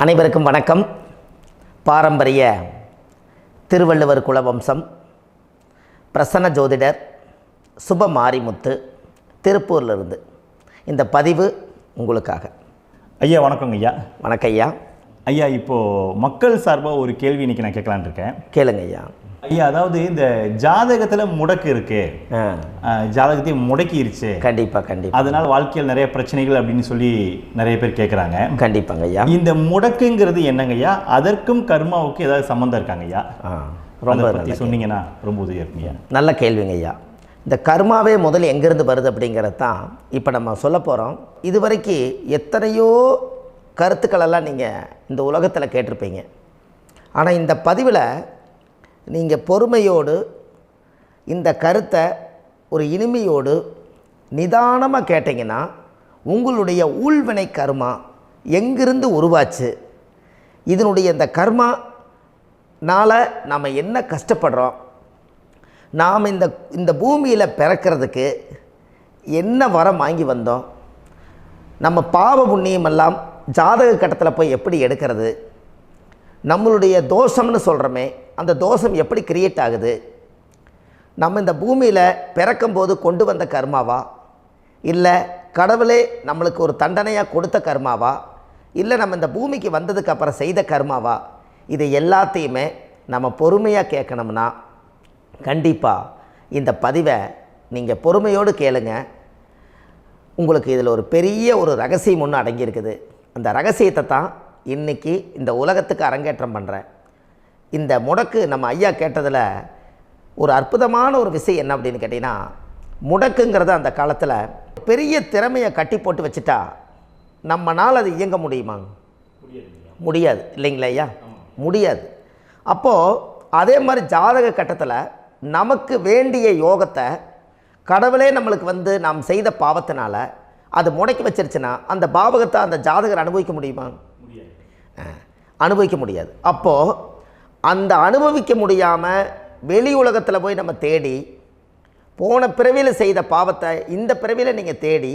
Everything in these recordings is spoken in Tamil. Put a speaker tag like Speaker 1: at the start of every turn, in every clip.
Speaker 1: அனைவருக்கும் வணக்கம். பாரம்பரிய திருவள்ளுவர் குலவம்சம் பிரசன்ன ஜோதிடர் சுப மாரிமுத்து திருப்பூரிலிருந்து இந்த பதிவு உங்களுக்காக.
Speaker 2: ஐயா வணக்கங்க ஐயா.
Speaker 1: வணக்கம் ஐயா.
Speaker 2: ஐயா இப்போது மக்கள் சார்பாக ஒரு கேள்வி இன்றைக்கி நான் கேட்கலான் இருக்கேன்.
Speaker 1: கேளுங்க ஐயா.
Speaker 2: ஐயா, அதாவது இந்த ஜாதகத்தில் முடக்கு இருக்கு, ஜாதகத்தையும் முடக்கிருச்சு,
Speaker 1: கண்டிப்பாக
Speaker 2: அதனால் வாழ்க்கையில் நிறைய பிரச்சனைகள் அப்படின்னு சொல்லி நிறைய பேர் கேட்குறாங்க.
Speaker 1: கண்டிப்பாங்க ஐயா.
Speaker 2: இந்த முடக்குங்கிறது என்னங்க ஐயா? அதற்கும் கர்மாவுக்கு ஏதாவது சம்மந்தம் இருக்காங்க ஐயா? ரொம்ப பற்றி சொன்னீங்கன்னா ரொம்ப உதவியாக இருக்குங்க.
Speaker 1: நல்ல கேள்விங்க ஐயா. இந்த கர்மாவே முதல்ல எங்கேருந்து வருது அப்படிங்கிறது தான் இப்போ நம்ம சொல்ல போகிறோம். இதுவரைக்கும் எத்தனையோ கருத்துக்களெல்லாம் நீங்கள் இந்த உலகத்தில் கேட்டிருப்பீங்க. ஆனால் இந்த பதிவில் நீங்கள் பொறுமையோடு இந்த கருத்தை ஒரு இனிமையோடு நிதானமாக கேட்டிங்கன்னா உங்களுடைய ஊழ்வினை கர்மா எங்கிருந்து உருவாச்சு, இதனுடைய இந்த கர்மானால் நாம் என்ன கஷ்டப்படுறோம், நாம் இந்த பூமியில் பிறக்கிறதுக்கு என்ன வரம் வாங்கி வந்தோம், நம்ம பாவ புண்ணியமெல்லாம் ஜாதக கட்டத்தில் போய் எப்படி எடுக்கிறது, நம்மளுடைய தோஷம்னு சொல்கிறோமே அந்த தோஷம் எப்படி கிரியேட் ஆகுது, நம்ம இந்த பூமியில் பிறக்கும்போது கொண்டு வந்த கர்மாவா, இல்லை கடவுளே நம்மளுக்கு ஒரு தண்டனையாக கொடுத்த கர்மாவா, இல்லை நம்ம இந்த பூமிக்கு வந்ததுக்கு அப்புறம் செய்த கர்மாவா, இது எல்லாத்தையுமே நம்ம பொறுமையாக கேட்கணும்னா கண்டிப்பாக இந்த பதிவை நீங்கள் பொறுமையோடு கேளுங்க. உங்களுக்கு இதில் ஒரு பெரிய ஒரு ரகசியம் ஒன்று அடங்கியிருக்குது. அந்த ரகசியத்தை தான் இன்றைக்கி இந்த உலகத்துக்கு அரங்கேற்றம் பண்ணுறேன். இந்த முடக்கு நம்ம ஐயா கேட்டதில் ஒரு அற்புதமான ஒரு விஷயம் என்ன அப்படின்னு கேட்டிங்கன்னா, முடக்குங்கிறது அந்த காலத்தில் பெரிய திறமையை கட்டி போட்டு வச்சுட்டா நம்மனால் அது இயங்க முடியுமா? முடியாது இல்லைங்களா ஐயா? முடியாது. அப்போது அதே மாதிரி ஜாதக கட்டத்தில் நமக்கு வேண்டிய யோகத்தை கடவுளே நம்மளுக்கு நாம் செய்த பாவத்தினால அது முடக்கி வச்சிருச்சுன்னா அந்த பாவகத்தை அந்த ஜாதகர் அனுபவிக்க முடியுமா? அனுபவிக்க முடியாது. அப்போது அந்த அனுபவிக்க முடியாமல் வெளி உலகத்தில் போய் நம்ம தேடி போன பிறவியில் செய்த பாவத்தை இந்த பிறவியில் நீங்கள் தேடி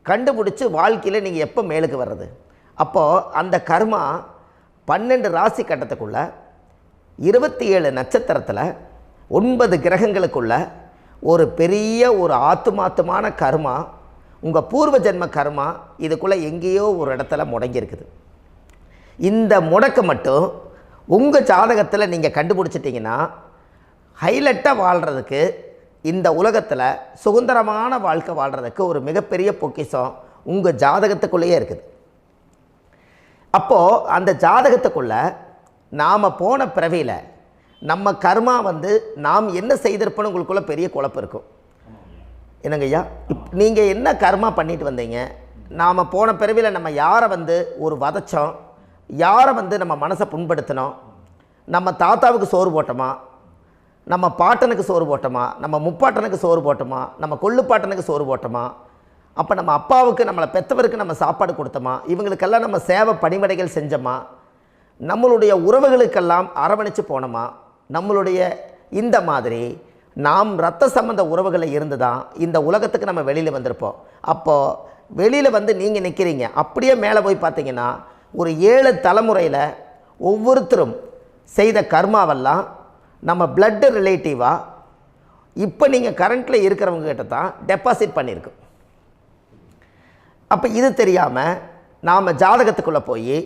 Speaker 1: கண்டுபிடிச்சி வாழ்க்கையில் நீங்கள் எப்போ மேலுக்கு வர்றது? அப்போது அந்த கர்மா 12 ராசி கட்டத்துக்குள்ள 27 நட்சத்திரத்தில் 9 கிரகங்களுக்குள்ள ஒரு பெரிய ஒரு ஆத்துமாத்துமான கர்மா, உங்கள் பூர்வ ஜென்ம கர்மா இதுக்குள்ளே எங்கேயோ ஒரு இடத்துல முடங்கியிருக்குது. இந்த முடக்க மட்டும் உங்கள் ஜாதகத்தில் நீங்கள் கண்டுபிடிச்சிட்டிங்கன்னா ஹைலைட்டாக வாழ்கிறதுக்கு, இந்த உலகத்தில் சுதந்திரமான வாழ்க்கை வாழ்கிறதுக்கு ஒரு மிகப்பெரிய பொக்கிஷம் உங்கள் ஜாதகத்துக்குள்ளேயே இருக்குது. அப்போது அந்த ஜாதகத்துக்குள்ளே நாம் போன பிறவியில் நம்ம கர்மா நாம் என்ன செய்திருப்போன்னு உங்களுக்குள்ளே பெரிய குழப்பம் இருக்கும். என்னங்க ஐயா, நீங்கள் என்ன கர்மா பண்ணிட்டு வந்தீங்க, நாம் போன பிறவியில் நம்ம யாரை ஒரு வதச்சோம், யாரை நம்ம மனசை புண்படுத்தினோம், நம்ம தாத்தாவுக்கு சோறு போட்டோமா, நம்ம பாட்டனுக்கு சோறு போட்டோமா, நம்ம முப்பாட்டனுக்கு சோறு போட்டோமா, நம்ம கொள்ளுப்பாட்டனுக்கு சோறு போட்டோமா, அப்போ நம்ம அப்பாவுக்கு நம்மளை பெற்றவருக்கு நம்ம சாப்பாடு கொடுத்தோமா, இவங்களுக்கெல்லாம் நம்ம சேவை பணிமடைகள் செஞ்சோமா, நம்மளுடைய உறவுகளுக்கெல்லாம் அரவணைச்சு போனோமா, நம்மளுடைய இந்த மாதிரி நாம் இரத்த சம்பந்த உறவுகளை இருந்து தான் இந்த உலகத்துக்கு நம்ம வெளியில் வந்திருப்போம். அப்போது வெளியில் நீங்கள் நிற்கிறீங்க, அப்படியே மேலே போய் பார்த்தீங்கன்னா ஒரு 7 தலைமுறையில் ஒவ்வொருத்தரும் செய்த கர்மாவெல்லாம் நம்ம பிளட்டு ரிலேட்டிவாக இப்போ நீங்கள் கரண்ட்டில் இருக்கிறவங்க கிட்ட தான் டெபாசிட் பண்ணியிருக்கோம். அப்போ இது தெரியாமல் நாம் ஜாதகத்துக்குள்ளே போய்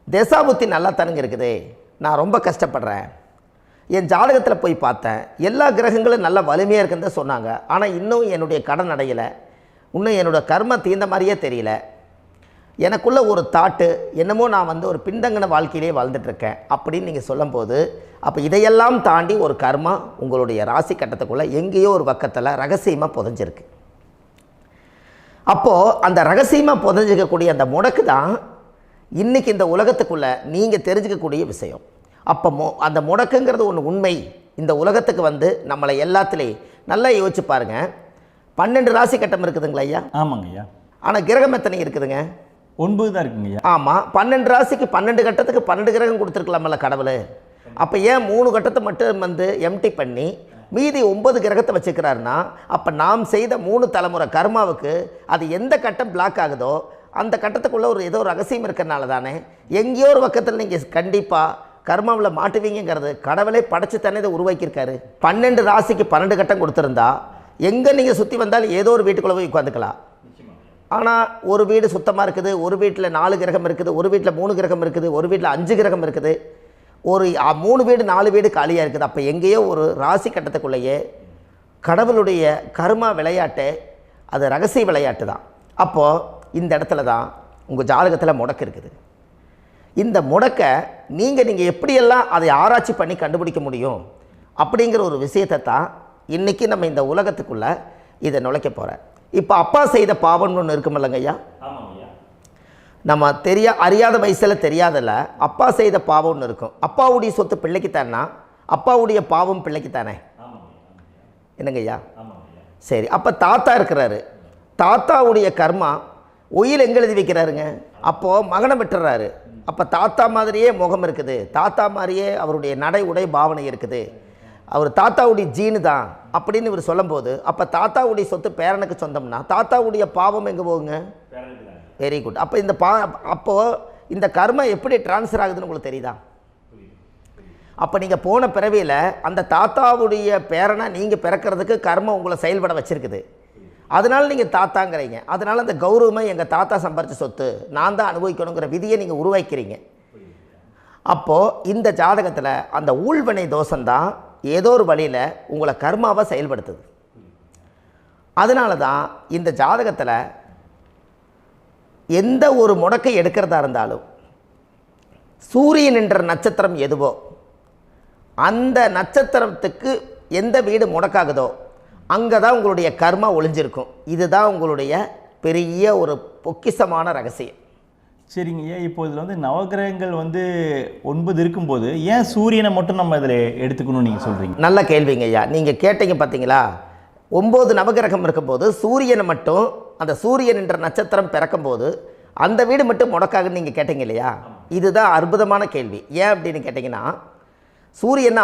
Speaker 1: தசாபுத்தி நல்லா தனுங்க இருக்குது, நான் ரொம்ப கஷ்டப்படுறேன், என் ஜாதகத்தில் போய் பார்த்தேன் எல்லா கிரகங்களும் நல்ல வலிமையாக இருக்குன்னு தான் சொன்னாங்க, ஆனால் இன்னும் என்னுடைய கடன் அடையலை, இன்னும் என்னோடய கர்ம தீர்ந்த மாதிரியே தெரியல, எனக்குள்ளே ஒரு தாட்டு என்னமோ நான் ஒரு பின்தங்கின வாழ்க்கையிலே வாழ்ந்துட்டுருக்கேன் அப்படின்னு நீங்கள் சொல்லும்போது, அப்போ இதையெல்லாம் தாண்டி ஒரு கர்மா உங்களுடைய ராசி கட்டத்துக்குள்ளே எங்கேயோ ஒரு பக்கத்தில் ரகசியமாக புதைஞ்சிருக்கு. அப்போது அந்த ரகசியமாக புதைஞ்சிக்கக்கூடிய அந்த முடக்கு தான் இன்றைக்கி இந்த உலகத்துக்குள்ளே நீங்கள் தெரிஞ்சுக்கக்கூடிய விஷயம். அப்போ அந்த முடக்குங்கிறது ஒன்று உண்மை. இந்த உலகத்துக்கு நம்மளை எல்லாத்துலேயும் நல்லா யோசிச்சு பாருங்கள். 12 ராசி கட்டம் இருக்குதுங்களா ஐயா?
Speaker 2: ஆமாங்க ஐயா. ஆனால்
Speaker 1: கிரகம் எத்தனை இருக்குதுங்க?
Speaker 2: 9 தான் இருக்குங்க ஐயா.
Speaker 1: ஆமாம், 12 ராசிக்கு 12 கட்டத்துக்கு 12 கிரகம் கொடுத்துருக்கலாமல்ல கடவுள். அப்போ ஏன் 3 கட்டத்தை மட்டும் எம்டி பண்ணி மீதி 9 கிரகத்தை வச்சுக்கிறாருன்னா, அப்போ நாம் செய்த 3 தலைமுறை கர்மாவுக்கு அது எந்த கட்டம் பிளாக் ஆகுதோ அந்த கட்டத்துக்குள்ளே ஏதோ ஒரு ரகசியம் இருக்கிறனால தானே எங்கேயோ ஒரு பக்கத்தில் நீங்கள் கண்டிப்பாக கர்மாவில் மாட்டுவீங்கிறது கடவுளே படைச்சு தானே இதை உருவாக்கியிருக்காரு. 12 ராசிக்கு 12 கட்டம் கொடுத்துருந்தா எங்கே நீங்கள் சுற்றி வந்தாலும் ஏதோ ஒரு வீட்டுக்குள்ளே போய் உட்காந்துக்கலாம். ஆனால் ஒரு வீடு சுத்தமாக இருக்குது, ஒரு வீட்டில் 4 கிரகம் இருக்குது, ஒரு வீட்டில் 3 கிரகம் இருக்குது, ஒரு வீட்டில் 5 கிரகம் இருக்குது, ஒரு 3 வீடு 4 வீடு காலியாக இருக்குது. அப்போ எங்கேயோ ஒரு ராசி கட்டத்துக்குள்ளேயே கடவுளுடைய கர்மா விளையாட்டு, அது ரகசிய விளையாட்டு தான். அப்போது இந்த இடத்துல தான் உங்கள் ஜாதகத்தில் முடக்கு இருக்குது. இந்த முடக்கை நீங்கள் எப்படியெல்லாம் அதை ஆராய்ச்சி பண்ணி கண்டுபிடிக்க முடியும் அப்படிங்கிற ஒரு விஷயத்தை தான் இன்றைக்கி நம்ம இந்த உலகத்துக்குள்ளே இதை நுழைக்க போகிறேன். இப்போ அப்பா செய்த பாவம்னு ஒன்று இருக்குமில்லங்க ஐயா, நம்ம அறியாத வயசில் தெரியாதில்ல, அப்பா செய்த பாவம்னு இருக்கும். அப்பாவுடைய சொத்து பிள்ளைக்குத்தானா, அப்பாவுடைய பாவம் பிள்ளைக்குத்தானே, என்னங்க ஐயா? சரி, அப்போ தாத்தா இருக்கிறாரு, தாத்தாவுடைய கர்மா உயிர் எங்கே எழுதி வைக்கிறாருங்க? அப்போது மகனை விட்டுறாரு. அப்போ தாத்தா மாதிரியே முகம் இருக்குது, தாத்தா மாதிரியே அவருடைய நடை உடை பாவனை இருக்குது, அவர் தாத்தாவுடைய ஜீனு தான் அப்படின்னு இவர் சொல்லும்போது, அப்போ தாத்தாவுடைய சொத்து பேரனுக்கு சொந்தம்னா தாத்தாவுடைய பாவம் எங்கே போகுங்க? Very good. அப்போ அப்போது இந்த கர்மா எப்படி டிரான்ஸ்ஃபர் ஆகுதுன்னு உங்களுக்கு தெரியுதா? அப்போ நீங்கள் போன பிறவியில் அந்த தாத்தாவுடைய பேரனை நீங்கள் பிறக்கிறதுக்கு கர்மம் உங்களை செயல்பட வச்சுருக்குது. அதனால் நீங்கள் தாத்தாங்கிறீங்க. அதனால் அந்த கௌரவமாக எங்கள் தாத்தா சம்பாரித்த சொத்து நான் தான் அனுபவிக்கணுங்கிற விதியை நீங்கள் உருவாக்கிறீங்க. அப்போது இந்த ஜாதகத்தில் அந்த ஊழ்வினை தோஷந்தான் ஏதோ ஒரு வழியில் உங்களை கர்மாவை செயல்படுத்துது. அதனால தான் இந்த ஜாதகத்தில் எந்த ஒரு முடக்கை எடுக்கிறதா இருந்தாலும் சூரியன் என்ற நட்சத்திரம் எதுவோ அந்த நட்சத்திரத்துக்கு எந்த வீடு முடக்காகுதோ அங்கே தான் உங்களுடைய கர்மா ஒளிஞ்சிருக்கும். இதுதான் உங்களுடைய பெரிய ஒரு பொக்கிஷமான ரகசியம்.
Speaker 2: சரிங்க ஐயா, இப்போ இதில் நவகிரகங்கள் 9 இருக்கும்போது ஏன் சூரியனை மட்டும் நம்ம இதில் எடுத்துக்கணும்னு நீங்கள் சொல்கிறீங்க?
Speaker 1: நல்ல கேள்விங்க ஐயா. நீங்கள் கேட்டீங்க பார்த்தீங்களா, 9 நவகிரகம் இருக்கும்போது சூரியனை மட்டும், அந்த சூரியன் என்ற நட்சத்திரம் பிறக்கும்போது அந்த வீடு மட்டும் முடக்காகுன்னு நீங்கள் கேட்டீங்க இல்லையா? இதுதான் அற்புதமான கேள்வி. ஏன் அப்படின்னு கேட்டிங்கன்னா, சூரியன்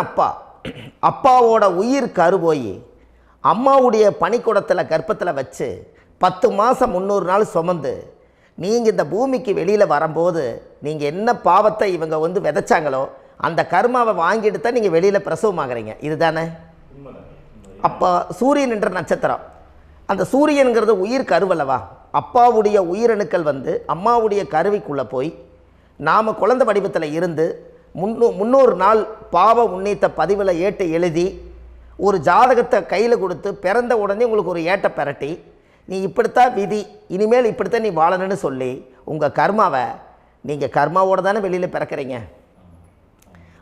Speaker 1: அப்பாவோட உயிர் கரு போய் அம்மாவுடைய பனிக்கூடத்தில் கர்ப்பத்தில் வச்சு 10 மாதம் 300 நாள் சுமந்து நீங்கள் இந்த பூமிக்கு வெளியில் வரும்போது நீங்கள் என்ன பாவத்தை இவங்க விதைச்சாங்களோ அந்த கர்மாவை வாங்கிட்டு தான் நீங்கள் வெளியில் பிரசவமாகறீங்க. இதுதானே? அப்போ சூரியன் என்ற நட்சத்திரம், அந்த சூரியனுங்கிறது உயிர் கருவல்லவா, அப்பாவுடைய உயிரணுக்கள் அம்மாவுடைய கருவிக்குள்ளே போய் நாம் குழந்தை வடிவத்தில் இருந்து 300 நாள் பாவ உன்னித்த பதிவில் ஏட்டு எழுதி ஒரு ஜாதகத்தை கையில் கொடுத்து பிறந்த உடனே உங்களுக்கு ஒரு ஏட்டை பெரட்டி நீ இப்படித்தான் விதி, இனிமேல் இப்படித்தான் நீ வாழணும்னு சொல்லி உங்கள் கர்மாவை நீங்கள் கர்மாவோடு தானே வெளியில் பிறக்கிறீங்க.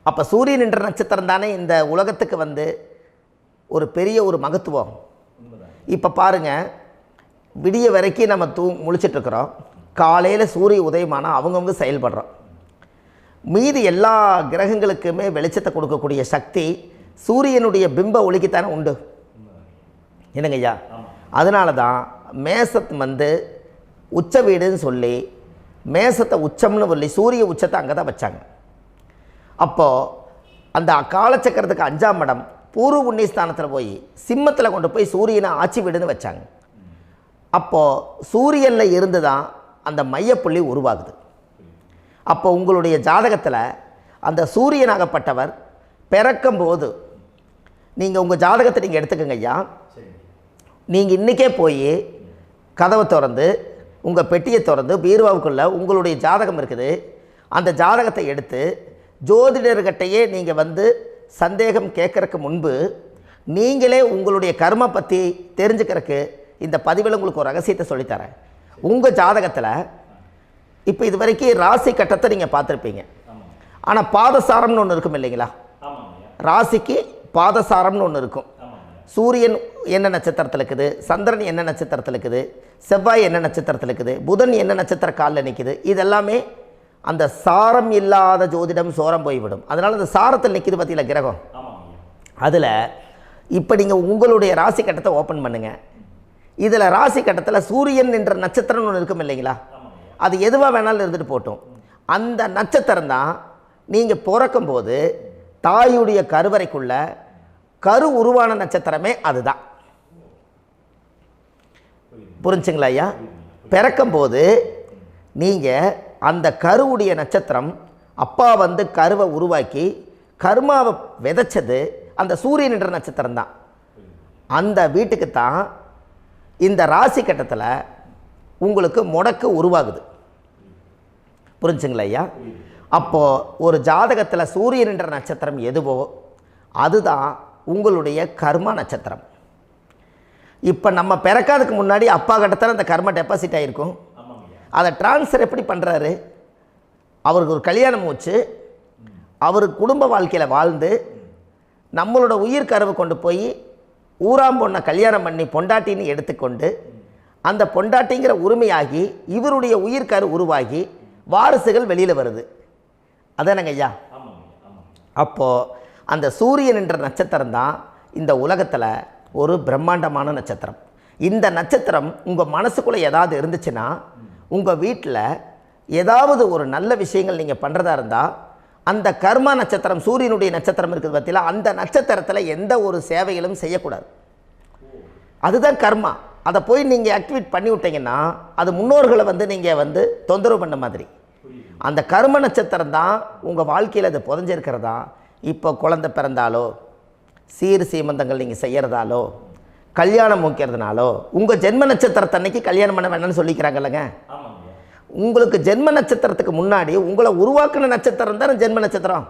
Speaker 1: அப்போ சூரியன் என்ற நட்சத்திரம் தானே இந்த உலகத்துக்கு ஒரு பெரிய ஒரு மகத்துவம். இப்போ பாருங்கள், விடிய வரைக்கும் நம்ம முழிச்சிட்ருக்குறோம், காலையில் சூரிய உதயமானால் அவங்கவுங்க செயல்படுறோம். மீதி எல்லா கிரகங்களுக்குமே வெளிச்சத்தை கொடுக்கக்கூடிய சக்தி சூரியனுடைய பிம்ப ஒளிக்குத்தானே உண்டு, என்னங்க ஐயா? அதனால தான் மேசத்து உச்ச வீடுன்னு சொல்லி மேசத்தை உச்சம்னு சொல்லி சூரிய உச்சத்தை அங்கே தான் வச்சாங்க. அப்போது அந்த காலச்சக்கரத்துக்கு 5ஆம் இடம் பூர்வ புண்ணியஸ்தானத்தில் போய் சிம்மத்தில் கொண்டு போய் சூரியனை ஆட்சி வீடுன்னு வச்சாங்க. அப்போது சூரியனில் இருந்து தான் அந்த மையப்புள்ளி உருவாகுது. அப்போ உங்களுடைய ஜாதகத்தில் அந்த சூரியனாகப்பட்டவர் பிறக்கும்போது நீங்கள் உங்கள் ஜாதகத்தை நீங்கள் எடுத்துக்கங்க ஐயா. நீங்கள் இன்றைக்கே போய் கதவை திறந்து உங்கள் பெட்டியை திறந்து பீர்வாவுக்குள்ளே உங்களுடைய ஜாதகம் இருக்குது, அந்த ஜாதகத்தை எடுத்து ஜோதிடர்கிட்டையே நீங்கள் சந்தேகம் கேட்குறக்கு முன்பு நீங்களே உங்களுடைய கர்ம பற்றி தெரிஞ்சுக்கிறதுக்கு இந்த பதிவில் உங்களுக்கு ஒரு ரகசியத்தை சொல்லித்தரேன். உங்கள் ஜாதகத்தில் இப்போ இது வரைக்கும் ராசி கட்டத்தை நீங்கள் பார்த்துருப்பீங்க, ஆனால் பாதசாரம்னு ஒன்று இருக்கும் இல்லைங்களா? ராசிக்கு பாதசாரம்னு ஒன்று இருக்கும். சூரியன் என்ன நட்சத்திரத்தில் இருக்குது, சந்திரன் என்ன நட்சத்திரத்தில் இருக்குது, செவ்வாய் என்ன நட்சத்திரத்தில் இருக்குது, புதன் என்ன நட்சத்திர காலில் நிற்குது, இதெல்லாமே அந்த சாரம் இல்லாத ஜோதிடம் சோரம் போய்விடும். அதனால் அந்த சாரத்தில் நிற்கிது பார்த்தீங்களா கிரகம், அதில் இப்போ நீங்கள் உங்களுடைய ராசி கட்டத்தை ஓப்பன் பண்ணுங்கள். இதில் ராசி கட்டத்தில் சூரியன் என்ற நட்சத்திரம்னு ஒன்று இருக்கும் இல்லைங்களா? அது எதுவாக வேணாலும் இருந்துட்டு போட்டோம். அந்த நட்சத்திரம் தான் நீங்கள் பிறக்கும்போது தாயுடைய கருவறைக்குள்ள கரு உருவான நட்சத்திரமே அதுதான். புரிஞ்சுங்களா ஐயா? பிறக்கும்போது நீங்கள் அந்த கருவுடைய நட்சத்திரம் அப்பா வந்து கருவை உருவாக்கி கர்மாவை விதைச்சது அந்த சூரியன் என்ற நட்சத்திரம் தான். அந்த வீட்டுக்கு தான் இந்த ராசி கட்டத்தில் உங்களுக்கு முடக்கு உருவாகுது. புரிஞ்சுங்களா ஐயா? அப்போது ஒரு ஜாதகத்தில் சூரியன் என்ற நட்சத்திரம் எதுவோ அதுதான் உங்களுடைய கர்மா நட்சத்திரம். இப்போ நம்ம பிறக்காதுக்கு முன்னாடி அப்பா கட்டத்தில் அந்த கர்மா டெபாசிட் ஆகிருக்கும். அதை ட்ரான்ஸ்ஃபர் எப்படி பண்ணுறாரு? அவருக்கு ஒரு கல்யாணம் வச்சு அவர் குடும்ப வாழ்க்கையில் வாழ்ந்து நம்மளோட உயிர் கருவை கொண்டு போய் ஊராம் பொண்ணை கல்யாணம் பண்ணி பொண்டாட்டின்னு எடுத்துக்கொண்டு அந்த பொண்டாட்டிங்கிற உரிமையாகி இவருடைய உயிர் கரு உருவாகி வாரிசுகள் வெளியில் வருது. அதானங்க ஐயா? அப்போது அந்த சூரியன் என்ற நட்சத்திரம் தான் இந்த உலகத்தில் ஒரு பிரம்மாண்டமான நட்சத்திரம். இந்த நட்சத்திரம் உங்கள் மனசுக்குள்ளே ஏதாவது இருந்துச்சுன்னா உங்கள் வீட்டில் ஏதாவது ஒரு நல்ல விஷயங்கள் நீங்கள் பண்ணுறதா இருந்தால் அந்த கர்மா நட்சத்திரம் சூரியனுடைய நட்சத்திரம் இருக்குது பார்த்தீங்களா, அந்த நட்சத்திரத்தில் எந்த ஒரு சேவைகளும் செய்யக்கூடாது. அதுதான் கர்மா. அதை போய் நீங்கள் ஆக்டிவேட் பண்ணி விட்டீங்கன்னா அது முன்னோர்களை வந்து நீங்கள் வந்து தொந்தரவு பண்ண மாதிரி. அந்த கர்ம நட்சத்திரம் தான் உங்கள் வாழ்க்கையில் அது புதஞ்சிருக்கிறதா. இப்போ குழந்தை பிறந்தாலோ சீர் சீமந்தங்கள் நீங்கள் செய்கிறதாலோ கல்யாணம் முக்கிறதுனாலோ உங்கள் ஜென்ம நட்சத்திரத்தன்னைக்கு கல்யாணம் பண்ண வேண்டாம்னு சொல்லிக்கிறாங்கல்லங்க. உங்களுக்கு ஜென்ம நட்சத்திரத்துக்கு முன்னாடி உங்களை உருவாக்குன நட்சத்திரம் தான் ஜென்ம நட்சத்திரம்.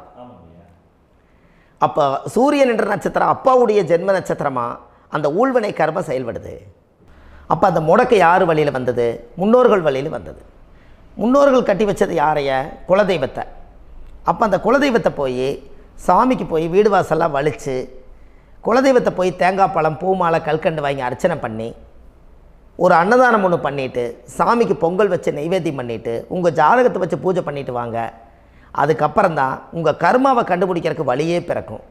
Speaker 1: அப்போ சூரியன் என்ற நட்சத்திரம் அப்பாவுடைய ஜென்ம நட்சத்திரமாக அந்த ஊழ்வினை கர்மம் செயல்படுது. அப்போ அந்த முடக்கு யார் வழியில் வந்தது? முன்னோர்கள் வழியில் வந்தது. முன்னோர்கள் கட்டி வச்சது யாரைய? குலதெய்வத்தை. அப்போ அந்த குலதெய்வத்தை போய் சாமிக்கு போய் வீடு வாசல்லாம் வலித்து குலதெய்வத்தை போய் தேங்காய் பழம் பூ மாலை கல்கண்டு வாங்கி அர்ச்சனை பண்ணி ஒரு அன்னதானம் ஒன்று பண்ணிவிட்டு சாமிக்கு பொங்கல் வச்சு நைவேத்தியம் பண்ணிவிட்டு உங்கள் ஜாதகத்தை வச்சு பூஜை பண்ணிவிட்டு வாங்க. அதுக்கப்புறம் தான் உங்கள் கர்மாவை கண்டுபிடிக்கிறதுக்கு வழியே பிறக்கும்.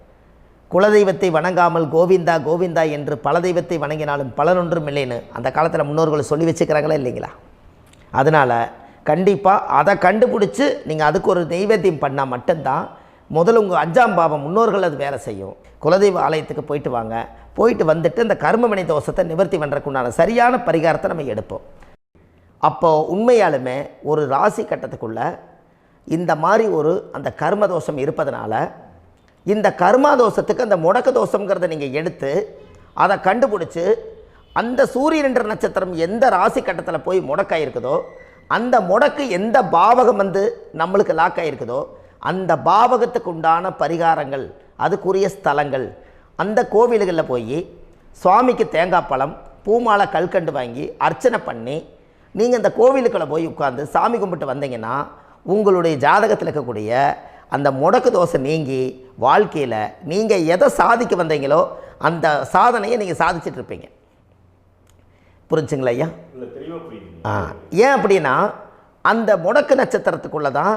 Speaker 1: குலதெய்வத்தை வணங்காமல் கோவிந்தா கோவிந்தா என்று பல தெய்வத்தை வணங்கினாலும் பலனொன்றும் இல்லைன்னு அந்த காலத்தில் முன்னோர்கள் சொல்லி வச்சுக்கிறாங்களா இல்லைங்களா? அதனால் கண்டிப்பாக அதை கண்டுபிடிச்சி நீங்கள் அதுக்கு ஒரு நைவேத்தியம் பண்ணால் மட்டும்தான் முதல்ல உங்கள் 5ஆம் பாவம் முன்னோர்கள் அது வேலை செய்யும். குலதெய்வ ஆலயத்துக்கு போயிட்டு வாங்க. போயிட்டு வந்துட்டு இந்த கர்மவினை தோஷத்தை நிவர்த்தி பண்ணுறதுக்குண்டான சரியான பரிகாரத்தை நம்ம எடுப்போம். அப்போது உண்மையாலுமே ஒரு ராசி கட்டத்துக்குள்ளே இந்த மாதிரி ஒரு அந்த கர்ம தோஷம் இருப்பதனால இந்த கர்மா தோஷத்துக்கு அந்த முடக்க தோஷங்கிறத நீங்கள் எடுத்து அதை கண்டுபிடிச்சி அந்த சூரியன் என்ற நட்சத்திரம் எந்த ராசி கட்டத்தில் போய் முடக்காயிருக்குதோ அந்த முடக்கு எந்த பாவகம் வந்து நம்மளுக்கு லாக் ஆகிருக்குதோ அந்த பாவகத்துக்கு உண்டான பரிகாரங்கள் அதுக்குரிய ஸ்தலங்கள் அந்த கோவில்களில் போய் சுவாமிக்கு தேங்காய் பழம் பூமாலை கல்கண்டு வாங்கி அர்ச்சனை பண்ணி நீங்கள் இந்த கோவிலுக்குள்ளே போய் உட்காந்து சாமி கும்பிட்டு வந்தீங்கன்னா உங்களுடைய ஜாதகத்தில் இருக்கக்கூடிய அந்த முடக்கு தோசை நீங்கி வாழ்க்கையில் நீங்கள் எதை சாதிக்க வந்தீங்களோ அந்த சாதனையை நீங்கள் சாதிச்சிட்ருப்பீங்க. புரிஞ்சுங்களா ஐயா? ஏன் அப்படின்னா அந்த முடக்கு நட்சத்திரத்துக்குள்ளே தான்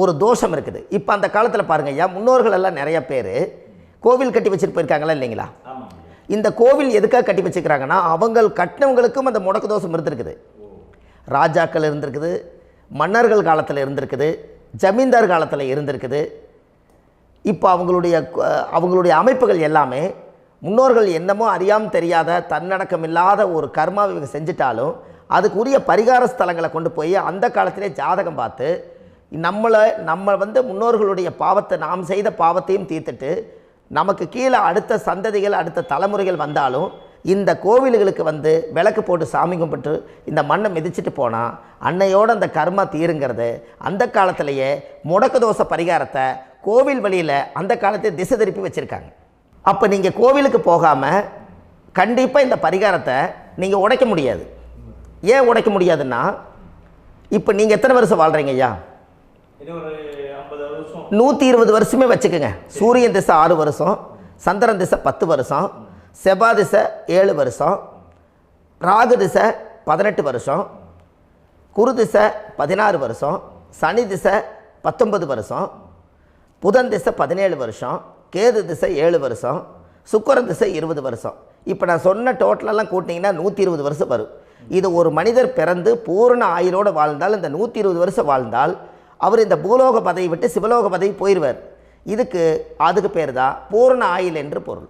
Speaker 1: ஒரு தோஷம் இருக்குது. இப்போ அந்த காலத்தில் பாருங்கள் ஐயா, முன்னோர்கள் எல்லாம் நிறைய பேர் கோவில் கட்டி வச்சுட்டு போயிருக்காங்களா இல்லைங்களா? இந்த கோவில் எதுக்காக கட்டி வச்சுக்கிறாங்கன்னா அவங்க கட்டினவங்களுக்கும் அந்த முடக்கு தோஷம் இருந்திருக்குது. ராஜாக்கள் இருந்திருக்குது, மன்னர்கள் காலத்தில் இருந்திருக்குது, ஜமீன்தார் காலத்தில் இருந்திருக்குது. இப்போ அவங்களுடைய அமைப்புகள் எல்லாமே முன்னோர்கள் என்னமோ அறியாமல் தெரியாத தன்னடக்கம் இல்லாத ஒரு கர்மாவை இவங்க செஞ்சிட்டாலும் அதுக்குரிய பரிகார ஸ்தலங்களை கொண்டு போய் அந்த காலத்திலே ஜாதகம் பார்த்து நம்ம வந்து முன்னோர்களுடைய பாவத்தை நாம் செய்த பாவத்தையும் தீர்த்துட்டு நமக்கு கீழே அடுத்த சந்ததிகள் அடுத்த தலைமுறைகள் வந்தாலும் இந்த கோவில்களுக்கு வந்து விளக்கு போட்டு சாமி கும்பிட்டு இந்த மண்ணை மிதிச்சுட்டு போனால் அன்னையோடு அந்த கர்மா தீருங்கிறது அந்த காலத்திலேயே முடக்க தோஷ பரிகாரத்தை கோவில் வழியில் அந்த காலத்தை திசை திருப்பி வச்சுருக்காங்க. அப்போ நீங்கள் கோவிலுக்கு போகாமல் கண்டிப்பாக இந்த பரிகாரத்தை நீங்கள் உடைக்க முடியாது. ஏன் உடைக்க முடியாதுன்னா இப்போ நீங்கள் எத்தனை வருஷம் வாழ்கிறீங்க ஐயா? 120 வருஷமே வச்சுக்கோங்க. சூரியன் திசை 6 வருஷம், சந்திரன் திசை 10 வருஷம், செவ்வாய் திசை 7 வருஷம், ராகு திசை 18 வருஷம், குரு திசை 16 வருஷம், சனி திசை 19 வருஷம், புதன் திசை 17 வருஷம், கேது திசை 7 வருஷம், சுக்கிரன் திசை 20 வருஷம். இப்போ நான் சொன்ன டோட்டலெல்லாம் கூட்டிங்கன்னா 120 வருஷம் வரும். இது ஒரு மனிதர் பிறந்து பூரண ஆயுளோடு வாழ்ந்தால் இந்த 120 வருஷம் வாழ்ந்தால் அவர் இந்த பூலோக பதவி விட்டு சிவலோக பதவி போயிடுவார். அதுக்கு பேர் தான் பூரண ஆயுள் என்று பொருள்.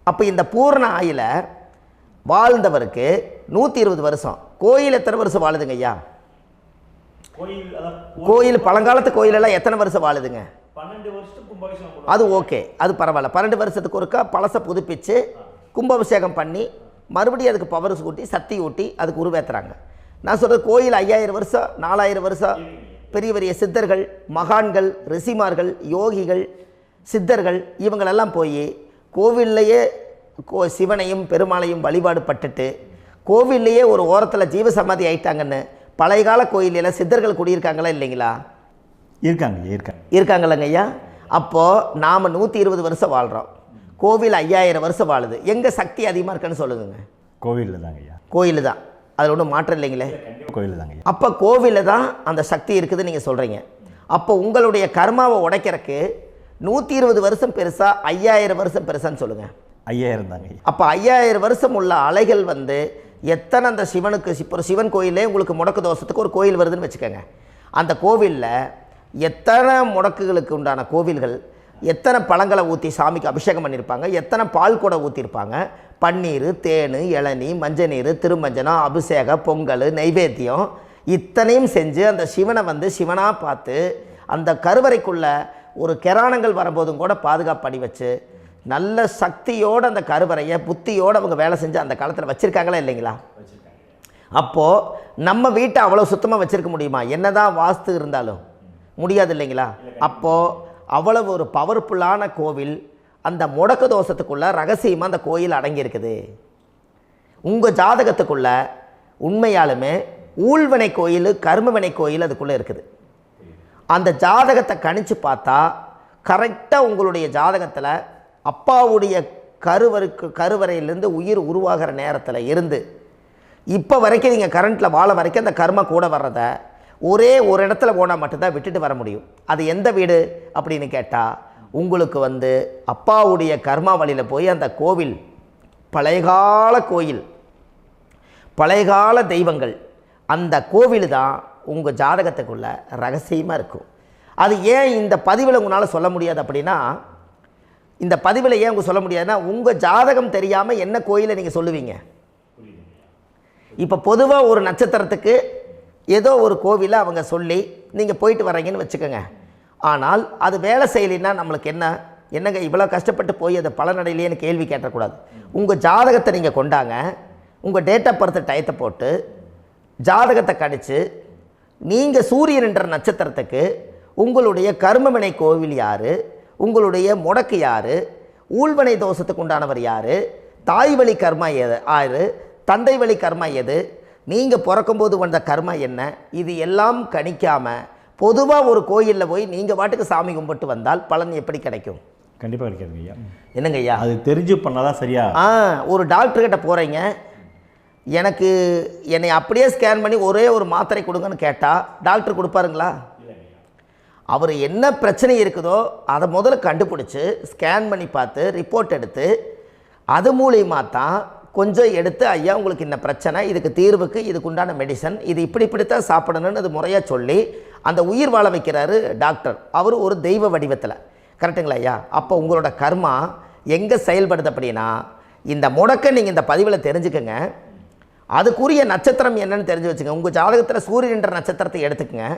Speaker 1: அப்போ இந்த பூரண ஆயுளை வாழ்ந்தவருக்கு 120 வருஷம். கோயில் எத்தனை வருஷம் வாழுதுங்க ஐயா? கோயில் பழங்காலத்து கோயிலெல்லாம் எத்தனை வருஷம் வாழுதுங்க?
Speaker 2: 12 வருஷத்துக்கு கும்பாபிஷேகம்.
Speaker 1: அது ஓகே, அது பரவாயில்ல. 12 வருஷத்துக்கு ஒருக்கா பழசை புதுப்பிச்சு கும்பாபிஷேகம் பண்ணி மறுபடியும் அதுக்கு பவர் ஊட்டி சக்தி ஊட்டி அதுக்கு உருவேற்றுறாங்க. நான் சொல்கிறது கோயில் 5000 வருஷம் 4000 வருஷம் பெரிய பெரிய சித்தர்கள், மகான்கள், ரிஷிமார்கள், யோகிகள், சித்தர்கள் இவங்களெல்லாம் போய் கோவில்லையே சிவனையும் பெருமாளையும் வழிபாடு பட்டுட்டு கோவில்லையே ஒரு ஓரத்தில் ஜீவசமாதி ஆயிட்டாங்கன்னு பழைய கால கோயிலில் சித்தர்கள் குடியிருக்காங்களா இல்லைங்களா? இருக்காங்கல்லங்க ஐயா. அப்போது நாம் 120 வருஷம் வாழ்கிறோம், கோவில் 5000 வருஷம் வாழுது. எங்கே சக்தி அதிகமாக இருக்குன்னு சொல்லுங்க?
Speaker 2: கோவிலில் தாங்க ஐயா.
Speaker 1: கோயில் தான், அதில் ஒன்றும் மாற்றம் இல்லைங்களே.
Speaker 2: கோயில் தாங்க.
Speaker 1: அப்போ கோவிலில் தான் அந்த சக்தி இருக்குதுன்னு நீங்கள் சொல்கிறீங்க. அப்போ உங்களுடைய கர்மாவை உடைக்கிறதுக்கு 120 வருஷம் பெருசா 5000 வருஷம் பெருசான்னு சொல்லுங்கள்?
Speaker 2: 5000 தாங்க.
Speaker 1: அப்போ 5000 வருஷம் உள்ள அலைகள் வந்து எத்தனை அந்த சிவனுக்கு இப்போ சிவன் கோயிலே உங்களுக்கு முடக்கு தோஷத்துக்கு ஒரு கோயில் வருதுன்னு வச்சுக்கோங்க. அந்த கோவிலில் எத்தனை முடக்குகளுக்கு உண்டான கோவில்கள், எத்தனை பழங்களை ஊற்றி சாமிக்கு அபிஷேகம் பண்ணியிருப்பாங்க, எத்தனை பால் கூட ஊற்றிருப்பாங்க, பன்னீர், தேன், இளநீ, மஞ்சள் நீர், திருமஞ்சனம், அபிஷேகம், பொங்கல், நைவேத்தியம் இத்தனையும் செஞ்சு அந்த சிவனை வந்து சிவனாக பார்த்து அந்த கருவறைக்குள்ள ஒரு கிராணங்கள் வரும்போதும் கூட பாதுகாப்பு பண்ணி வச்சு நல்ல சக்தியோடு அந்த கருவறையை புத்தியோடு அவங்க வேலை செஞ்சு அந்த காலத்தில் வச்சுருக்காங்களா இல்லைங்களா? அப்போது நம்ம வீட்டை அவ்வளோ சுத்தமாக வச்சுருக்க முடியுமா? என்னதான் வாஸ்து இருந்தாலும் முடியாது இல்லைங்களா? அப்போது அவ்வளவு ஒரு பவர்ஃபுல்லான கோவில் அந்த முடக்கு தோஷத்துக்குள்ளே ரகசியமாக அந்த கோயில் அடங்கியிருக்குது. உங்கள் ஜாதகத்துக்குள்ளே உண்மையாலுமே ஊழ்வினை கோயில், கர்மவினை கோயில் அதுக்குள்ளே இருக்குது. அந்த ஜாதகத்தை கணிச்சு பார்த்தா கரெக்டாக உங்களுடைய ஜாதகத்தில் அப்பாவுடைய கருவறையிலேருந்து உயிர் உருவாகிற நேரத்தில் இருந்து இப்போ வரைக்கும் நீங்கள் கரண்ட்டில் வாழ வரைக்கும் அந்த கர்ம கூட வர்றதை ஒரே ஒரு இடத்துல போனால் மட்டும்தான் விட்டுட்டு வர முடியும். அது எந்த வீடு அப்படின்னு கேட்டால் உங்களுக்கு வந்து அப்பாவுடைய கர்மா வழியில் போய் அந்த கோவில் பழையகால கோயில், பழையகால தெய்வங்கள், அந்த கோவில் தான் உங்கள் ஜாதகத்துக்குள்ள ரகசியமாக இருக்கும். அது ஏன் இந்த பதிவில் உங்களால் சொல்ல முடியாது அப்படின்னா, இந்த பதிவில் ஏன் உங்க சொல்ல முடியாதுன்னா உங்கள் ஜாதகம் தெரியாமல் என்ன கோயிலை நீங்கள் சொல்லுவீங்க? இப்போ பொதுவாக ஒரு நட்சத்திரத்துக்கு ஏதோ ஒரு கோவிலை அவங்க சொல்லி நீங்கள் போயிட்டு வர்றீங்கன்னு வச்சுக்கோங்க. ஆனால் அது வேலை செய்யலைன்னா நம்மளுக்கு என்னங்க இவ்வளோ கஷ்டப்பட்டு போய் அதை பலனடையிலேன்னு கேள்வி கேட்டக்கூடாது. உங்கள் ஜாதகத்தை நீங்கள் கொண்டாங்க, உங்கள் டேட் ஆஃப் பர்த் டயத்தை போட்டு ஜாதகத்தை கணிச்சு நீங்கள் சூரியன் என்ற நட்சத்திரத்துக்கு உங்களுடைய கர்மவினை கோவில் யார், உங்களுடைய முடக்கு யார், ஊழ்வனை தோஷத்துக்கு உண்டானவர் யார், தாய் வழி கர்மா யார், தந்தை வழி கர்மா எது, நீங்கள் பிறக்கும்போது வந்த கர்மா என்ன, இது எல்லாம் கணிக்காமல் பொதுவாக ஒரு கோயிலில் போய் நீங்கள் பாட்டுக்கு சாமி கும்பிட்டு வந்தால் பலன் எப்படி கிடைக்கும்?
Speaker 2: கண்டிப்பாக கிடைக்காதுங்க ஐயா.
Speaker 1: என்னங்க ஐயா?
Speaker 2: அது தெரிஞ்சு பண்ணாதான் சரியா?
Speaker 1: ஒரு டாக்டர்கிட்ட போகிறீங்க, என்னை அப்படியே ஸ்கேன் பண்ணி ஒரே ஒரு மாத்திரை கொடுங்கன்னு கேட்டால் டாக்டர் கொடுப்பாருங்களா? அவர் என்ன பிரச்சனை இருக்குதோ அதை முதல்ல கண்டுபிடிச்சி ஸ்கேன் பண்ணி பார்த்து ரிப்போர்ட் எடுத்து அது மூலியமாக தான் கொஞ்சம் எடுத்து ஐயா உங்களுக்கு இந்த பிரச்சனை, இதுக்கு தீர்வுக்கு இதுக்குண்டான மெடிசன், இது இப்படித்தான் சாப்பிடணும்னு அது முறையாக சொல்லி அந்த உயிர் வாழ வைக்கிறாரு டாக்டர். அவர் ஒரு தெய்வ வடிவத்தில். கரெக்டுங்களா ஐயா? அப்போ உங்களோட கர்மா எங்கே செயல்படுது அப்படின்னா, இந்த முடக்க நீங்கள் இந்த பதிவில் தெரிஞ்சுக்கங்க. அதுக்குரிய நட்சத்திரம் என்னன்னு தெரிஞ்சு வச்சுங்க. உங்கள் ஜாதகத்தில் சூரியன் என்ற நட்சத்திரத்தை எடுத்துக்கங்க.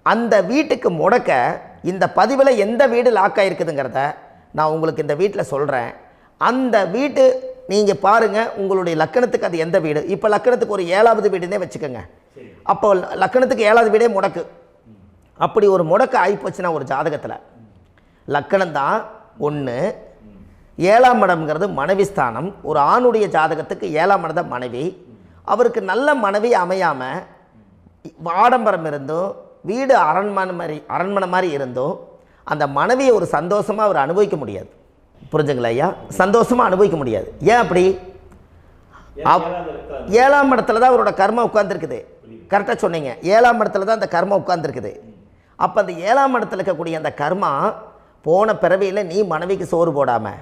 Speaker 1: அந்த வீட்டுக்கு முடக்க இந்த பதிவில் எந்த வீடு லாக் ஆகிருக்குதுங்கிறத நான் உங்களுக்கு இந்த வீட்டில் சொல்கிறேன். அந்த வீட்டு நீங்கள் பாருங்கள், உங்களுடைய லக்கணத்துக்கு அது எந்த வீடு. இப்போ லக்கணத்துக்கு ஒரு 7வது வீடுன்னே வச்சுக்கோங்க. அப்போ லக்கணத்துக்கு 7வது வீடே முடக்கு. அப்படி ஒரு முடக்கு ஆகிப்போச்சுன்னா ஒரு ஜாதகத்தில் லக்கணம் தான் 1, 7ஆம் இடம்ங்கிறது மனைவி ஸ்தானம். ஒரு ஆணுடைய ஜாதகத்துக்கு 7ஆம் இடம் தான் மனைவி. அவருக்கு நல்ல மனைவி அமையாமல் ஆடம்பரம் இருந்தும் வீடு அரண்மனை மாதிரி இருந்தும் அந்த மனைவியை ஒரு சந்தோஷமாக அவர் அனுபவிக்க முடியாது. புரிஞ்சுங்களா ஐயா? சந்தோஷமாக அனுபவிக்க முடியாது. ஏன் அப்படி? 7ஆம் இடத்துல தான் அவரோட கர்மா உட்கார்ந்துருக்குது. கரெக்டாக சொன்னீங்க. 7ஆம் இடத்துல தான் அந்த கர்மா உட்கார்ந்துருக்குது. அப்போ அந்த 7ஆம் இடத்துல இருக்கக்கூடிய அந்த கர்மா போன பிறவியில் நீ மனைவிக்கு சோறு போடாமல்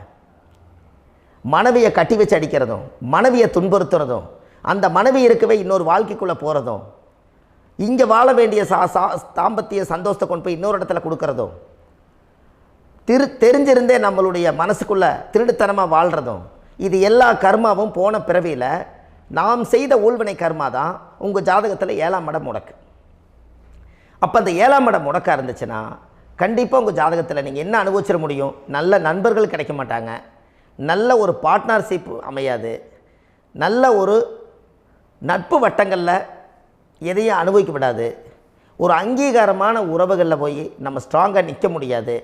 Speaker 1: மனைவியை கட்டி வச்சு அடிக்கிறதும், மனைவியை துன்புறுத்துறதும், அந்த மனைவி இருக்கவே இன்னொரு வாழ்க்கைக்குள்ளே போகிறதும், இங்கே வாழ வேண்டிய தாம்பத்திய சந்தோஷத்தை கொண்டு போய் இன்னொரு இடத்துல கொடுக்கறதும், தெரிஞ்சிருந்தே நம்மளுடைய மனசுக்குள்ளே திருடுத்தனமாக வாழ்கிறதும், இது எல்லா கர்மாவும் போன பிறவியில் நாம் செய்த ஊழ்வினை கர்மா தான் உங்கள் ஜாதகத்தில் 7ஆம் இடம் முடக்கு. அப்போ அந்த 7ஆம் இடம் முடக்கா இருந்துச்சுன்னா கண்டிப்பாக உங்கள் ஜாதகத்தில் நீங்கள் என்ன அனுபவிச்சிட முடியும்? நல்ல நண்பர்கள் கிடைக்க மாட்டாங்க, நல்ல ஒரு பார்ட்னர்ஷிப் அமையாது, நல்ல ஒரு நட்பு வட்டங்களில் எதையும் அனுபவிக்க விடாது, ஒரு அங்கீகாரமான உறவுகளில் போய் நம்ம ஸ்ட்ராங்காக நிற்க முடியாது.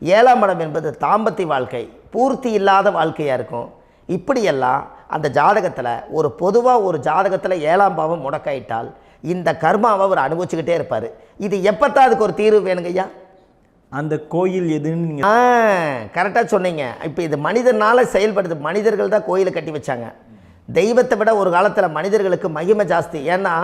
Speaker 1: 7ஆம் இடம் என்பது தாம்பத்திய வாழ்க்கை, பூர்த்தி இல்லாத வாழ்க்கையாக இருக்கும். இப்படியெல்லாம் அந்த ஜாதகத்தில் ஒரு பொதுவாக ஒரு ஜாதகத்தில் 7ஆம் பாவம் முடக்காயிட்டால் இந்த கர்மாவை அவர் அனுபவிச்சுக்கிட்டே இருப்பார். இது எப்போத்தான் அதுக்கு ஒரு தீர்வு வேணுங்கய்யா?
Speaker 2: அந்த கோயில் எதுன்னு நீங்கள்
Speaker 1: கரெக்டாக சொன்னீங்க. இப்போ இது மனிதனால் செயல்படுது. மனிதர்கள் தான் கோயிலை கட்டி வச்சாங்க. தெய்வத்தை விட ஒரு காலத்தில் மனிதர்களுக்கு மகிமை ஜாஸ்தி. ஏன்னா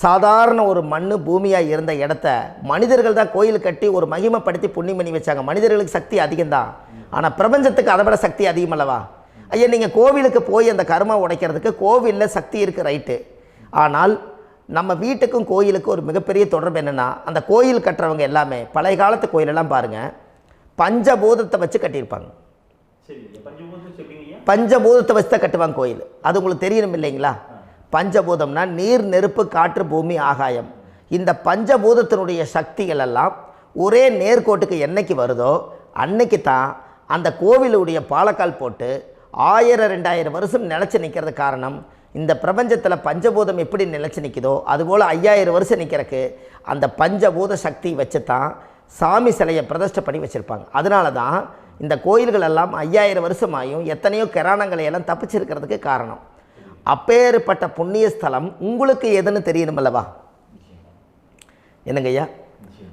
Speaker 1: சாதாரண ஒரு மண் பூமியாக இருந்த இடத்த மனிதர்கள் தான் கோயில் கட்டி ஒரு மகிமைப்படுத்தி புண்ணியம் பண்ணி வச்சாங்க. மனிதர்களுக்கு சக்தி அதிகம்தான், ஆனால் பிரபஞ்சத்துக்கு அதை விட சக்தி அதிகம் அல்லவா? ஐயா, நீங்கள் கோவிலுக்கு போய் அந்த கர்மா உடைக்கிறதுக்கு கோவிலில் சக்தி இருக்குது, ரைட்டு. ஆனால் நம்ம வீட்டுக்கும் கோயிலுக்கும் ஒரு மிகப்பெரிய தொடர்பு என்னென்னா, அந்த கோயில் கட்டுறவங்க எல்லாமே பழைய காலத்து கோயிலெல்லாம் பாருங்கள், பஞ்சபூதத்தை வச்சு கட்டியிருப்பாங்க. பஞ்சபூதத்தை வச்சு தான் கட்டுவாங்க கோயில். அது உங்களுக்கு தெரியணும் இல்லைங்களா? பஞ்சபூதம்னா நீர், நெருப்பு, காற்று, பூமி, ஆகாயம். இந்த பஞ்சபூதத்தினுடைய சக்திகள் எல்லாம் ஒரே நேர்கோட்டுக்கு என்னைக்கு வருதோ அன்னைக்கு தான் அந்த கோவிலுடைய பாலக்கால் போட்டு 1000-2000 வருஷம் நிலச்சி நிற்கிறது. காரணம், இந்த பிரபஞ்சத்தில் பஞ்சபூதம் எப்படி நிலச்சி நிற்குதோ அதுபோல் 5000 வருஷம் நிற்கிறதுக்கு அந்த பஞ்சபூத சக்தி வச்சு தான் சாமி சிலையை பிரதிஷ்டை பண்ணி வச்சுருப்பாங்க. அதனால தான் இந்த கோயில்கள் எல்லாம் 5000 வருஷமாயும் எத்தனையோ கிராணங்களை எல்லாம் தப்பிச்சிருக்கிறதுக்கு காரணம். அப்பேற்பட்ட புண்ணிய ஸ்தலம் உங்களுக்கு எதுன்னு தெரியணும் அல்லவா? என்னங்க ஐயா?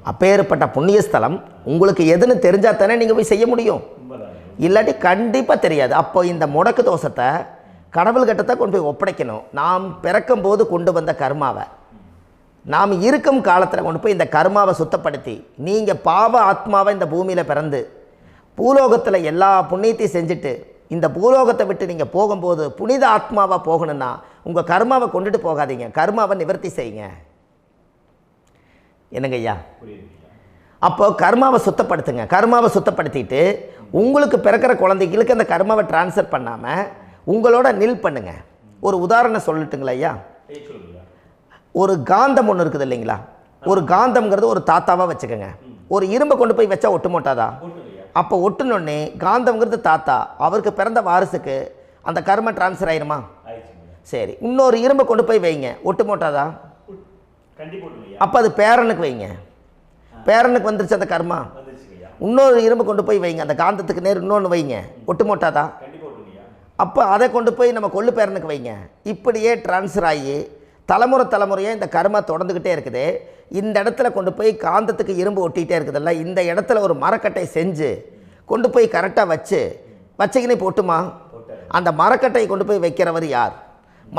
Speaker 1: அப்பேற்பட்ட புண்ணிய ஸ்தலம் உங்களுக்கு எதுன்னு தெரிஞ்சால் தானே நீங்கள் போய் செய்ய முடியும், இல்லாட்டி கண்டிப்பாக தெரியாது. அப்போ இந்த முடக்கு தோஷத்தை கடவுள்கிட்ட கொண்டு போய் ஒப்படைக்கணும். நாம் பிறக்கும் போது கொண்டு வந்த கர்மாவை நாம் இருக்கும் காலத்தில் கொண்டு போய் இந்த கர்மாவை சுத்தப்படுத்தி, நீங்கள் பாவ ஆத்மாவை இந்த பூமியில் பிறந்து பூலோகத்தில் எல்லா புண்ணியத்தையும் செஞ்சுட்டு இந்த பூலோகத்தை விட்டு நீங்கள் போகும்போது புனித ஆத்மாவாக போகணுன்னா உங்கள் கர்மாவை கொண்டுட்டு போகாதீங்க, கர்மாவை நிவர்த்தி செய்யுங்க. என்னங்க ஐயா? அப்போ கர்மாவை சுத்தப்படுத்துங்க. கர்மாவை சுத்தப்படுத்திட்டு உங்களுக்கு பிறக்கிற குழந்தைகளுக்கு அந்த கர்மாவை டிரான்ஸ்ஃபர் பண்ணாமல் உங்களோட நில் பண்ணுங்க. ஒரு உதாரணம் சொல்லட்டுங்களா ஐயா? ஒரு காந்தம் ஒன்று இருக்குது இல்லைங்களா? ஒரு காந்தம்ங்கிறது ஒரு தாத்தாவாக வச்சுக்கோங்க. ஒரு இரும்பை கொண்டு போய் வச்சா ஒட்டு மோட்டாதா? அப்போ ஒட்டுனோடனே காந்தம்ங்கிறது தாத்தா, அவருக்கு பிறந்த வாரிசுக்கு அந்த கர்ம டிரான்ஸ்ஃபர் ஆயிருமா? சரி, இன்னொரு இரும்பை கொண்டு போய் வைங்க, ஒட்டு மோட்டாதா? அப்போ அது பேரனுக்கு வைங்க, பேரனுக்கு வந்துருச்சு அந்த கர்மா. இன்னொரு இரும்பை கொண்டு போய் வைங்க, அந்த காந்தத்துக்கு நேர் இன்னொன்று வைங்க, ஒட்டு மோட்டாதா? அப்போ அதை கொண்டு போய் நம்ம கொள்ளு பேரனுக்கு வைங்க. இப்படியே டிரான்ஸ்ஃபர் ஆகி தலைமுறையாக இந்த கர்மா தொடர்ந்துக்கிட்டே இருக்குது. இந்த இடத்துல கொண்டு போய் காந்தத்துக்கு இரும்பு ஒட்டிகிட்டே இருக்குதுல்ல, இந்த இடத்துல ஒரு மரக்கட்டை செஞ்சு கொண்டு போய் கரெக்டாக வச்சுக்கினே போட்டுமா? அந்த மரக்கட்டையை கொண்டு போய் வைக்கிறவர் யார்?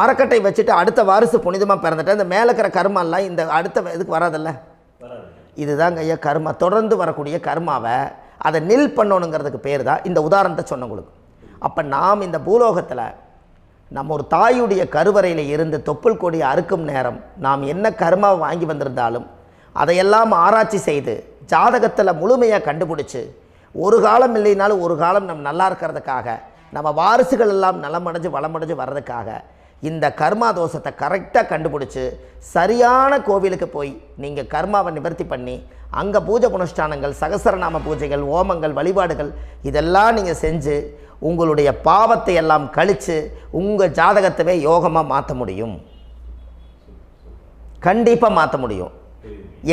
Speaker 1: மரக்கட்டை வச்சுட்டு அடுத்த வாரிசு புனிதமாக பிறந்துட்டு அந்த மேலே இருக்கிற கர்மாலாம் இந்த அடுத்த இதுக்கு வராதில்ல. இதுதாங்க ஐயா கர்மா. தொடர்ந்து வரக்கூடிய கர்மாவை அதை நில் பண்ணணுங்கிறதுக்கு பேர் தான் இந்த உதாரணத்தை சொன்னவங்களுக்கு. அப்போ நாம் இந்த பூலோகத்தில் நம்ம ஒரு தாயுடைய கருவறையில் இருந்து தொப்புள் கொடி அறுக்கும் நேரம் நாம் என்ன கர்மாவை வாங்கி வந்திருந்தாலும் அதையெல்லாம் ஆராய்ச்சி செய்து ஜாதகத்தில் முழுமையாக கண்டுபிடிச்சி ஒரு காலம் இல்லைனாலும் ஒரு காலம் நம்ம நல்லா இருக்கிறதுக்காக, நம்ம வாரிசுகள் எல்லாம் நலமடைஞ்சு வளமடைஞ்சு வர்றதுக்காக இந்த கர்மா தோஷத்தை கரெக்டாக கண்டுபிடிச்சி சரியான கோவிலுக்கு போய் நீங்கள் கர்மாவை நிவர்த்தி பண்ணி அங்கே பூஜை புனஸ்தானங்கள், சகசரநாம பூஜைகள், ஓமங்கள், வழிபாடுகள் இதெல்லாம் நீங்கள் செஞ்சு உங்களுடைய பாவத்தை எல்லாம் கழித்து உங்கள் ஜாதகத்தவே யோகமாக மாற்ற முடியும். கண்டிப்பாக மாற்ற முடியும்.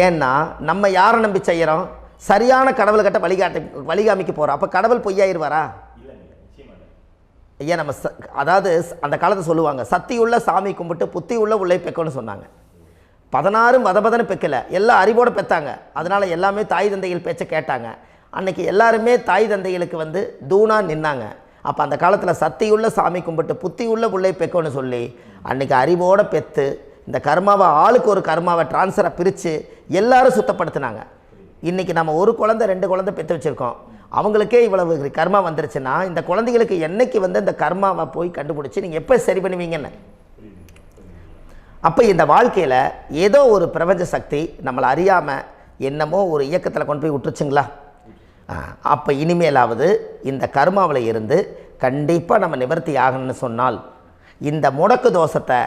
Speaker 1: ஏன்னா நம்ம யாரை நம்பி செய்கிறோம்? சரியான கடவுள்கிட்ட வழிகாமிக்க போகிறோம். அப்போ கடவுள் பொய்யாயிருவாரா? ஐயா, நம்ம அதாவது அந்த காலத்தை சொல்லுவாங்க, சத்தியுள்ள சாமி கும்பிட்டு புத்தி உள்ள உள்ளே பெக்கணும்னு சொன்னாங்க. 16 வதபதன்னு பெக்கலை, எல்லாம் அறிவோடு பெற்றாங்க. அதனால் எல்லாமே தாய் தந்தைகள் பேச்சை கேட்டாங்க. அன்றைக்கி எல்லாருமே தாய் தந்தைகளுக்கு தூணாக நின்னாங்க. அப்போ அந்த காலத்தில் சத்தியுள்ள சாமி கும்பிட்டு புத்தி உள்ள உள்ளே பெக்கணும்னு சொல்லி அன்றைக்கி அறிவோடு பெற்று இந்த கர்மாவை ஆளுக்கு ஒரு கர்மாவை டிரான்ஸ்ஃபரை பிரித்து எல்லாரும் சுத்தப்படுத்தினாங்க. இன்றைக்கி நம்ம ஒரு குழந்தை 2 குழந்தை பெற்று வச்சுருக்கோம். அவங்களுக்கே இவ்வளவு கர்மா வந்துருச்சுன்னா இந்த குழந்தைகளுக்கு என்னைக்கு இந்த கர்மாவை போய் கண்டுபிடிச்சி நீங்கள் எப்போ சரி பண்ணுவீங்கன்னு. அப்போ இந்த வாழ்க்கையில் ஏதோ ஒரு பிரபஞ்ச சக்தி நம்மளை அறியாமல் என்னமோ ஒரு இயக்கத்தில் கொண்டு போய் விட்டுருச்சுங்களா? அப்போ இனிமேலாவது இந்த கர்மாவில் இருந்து கண்டிப்பாக நம்ம நிவர்த்தி ஆகணும்னு சொன்னால் இந்த முடக்கு தோஷத்தை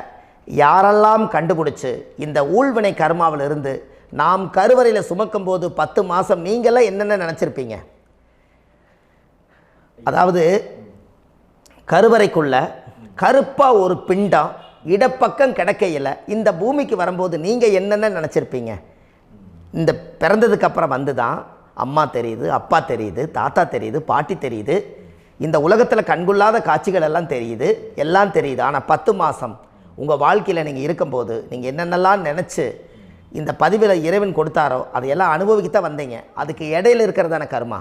Speaker 1: யாரெல்லாம் கண்டுபிடிச்சி இந்த ஊழ்வினை கர்மாவில் இருந்து நாம் கருவறையில் சுமக்கும் போது 10 மாதம் நீங்களாம் என்னென்ன நினச்சிருப்பீங்க? அதாவது கருவறைக்குள்ள கருப்பாக ஒரு பிண்டம் இடப்பக்கம் கிடக்கையில் இந்த பூமிக்கு வரும்போது நீங்கள் என்னென்ன நினச்சிருப்பீங்க? இந்த பிறந்ததுக்கு அப்புறம் வந்து தான் அம்மா தெரியுது, அப்பா தெரியுது, தாத்தா தெரியுது, பாட்டி தெரியுது, இந்த உலகத்தில் கண்கொள்ளாத காட்சிகள் எல்லாம் தெரியுது, எல்லாம் தெரியுது. ஆனால் 10 மாதம் உங்கள் வாழ்க்கையில் நீங்கள் இருக்கும்போது நீங்கள் என்னென்னலாம் நினச்சி இந்த பதிவில் இறைவன் கொடுத்தாரோ அதையெல்லாம் அனுபவிக்கத்தான் வந்தீங்க. அதுக்கு இடையில இருக்கிறதான கர்மா.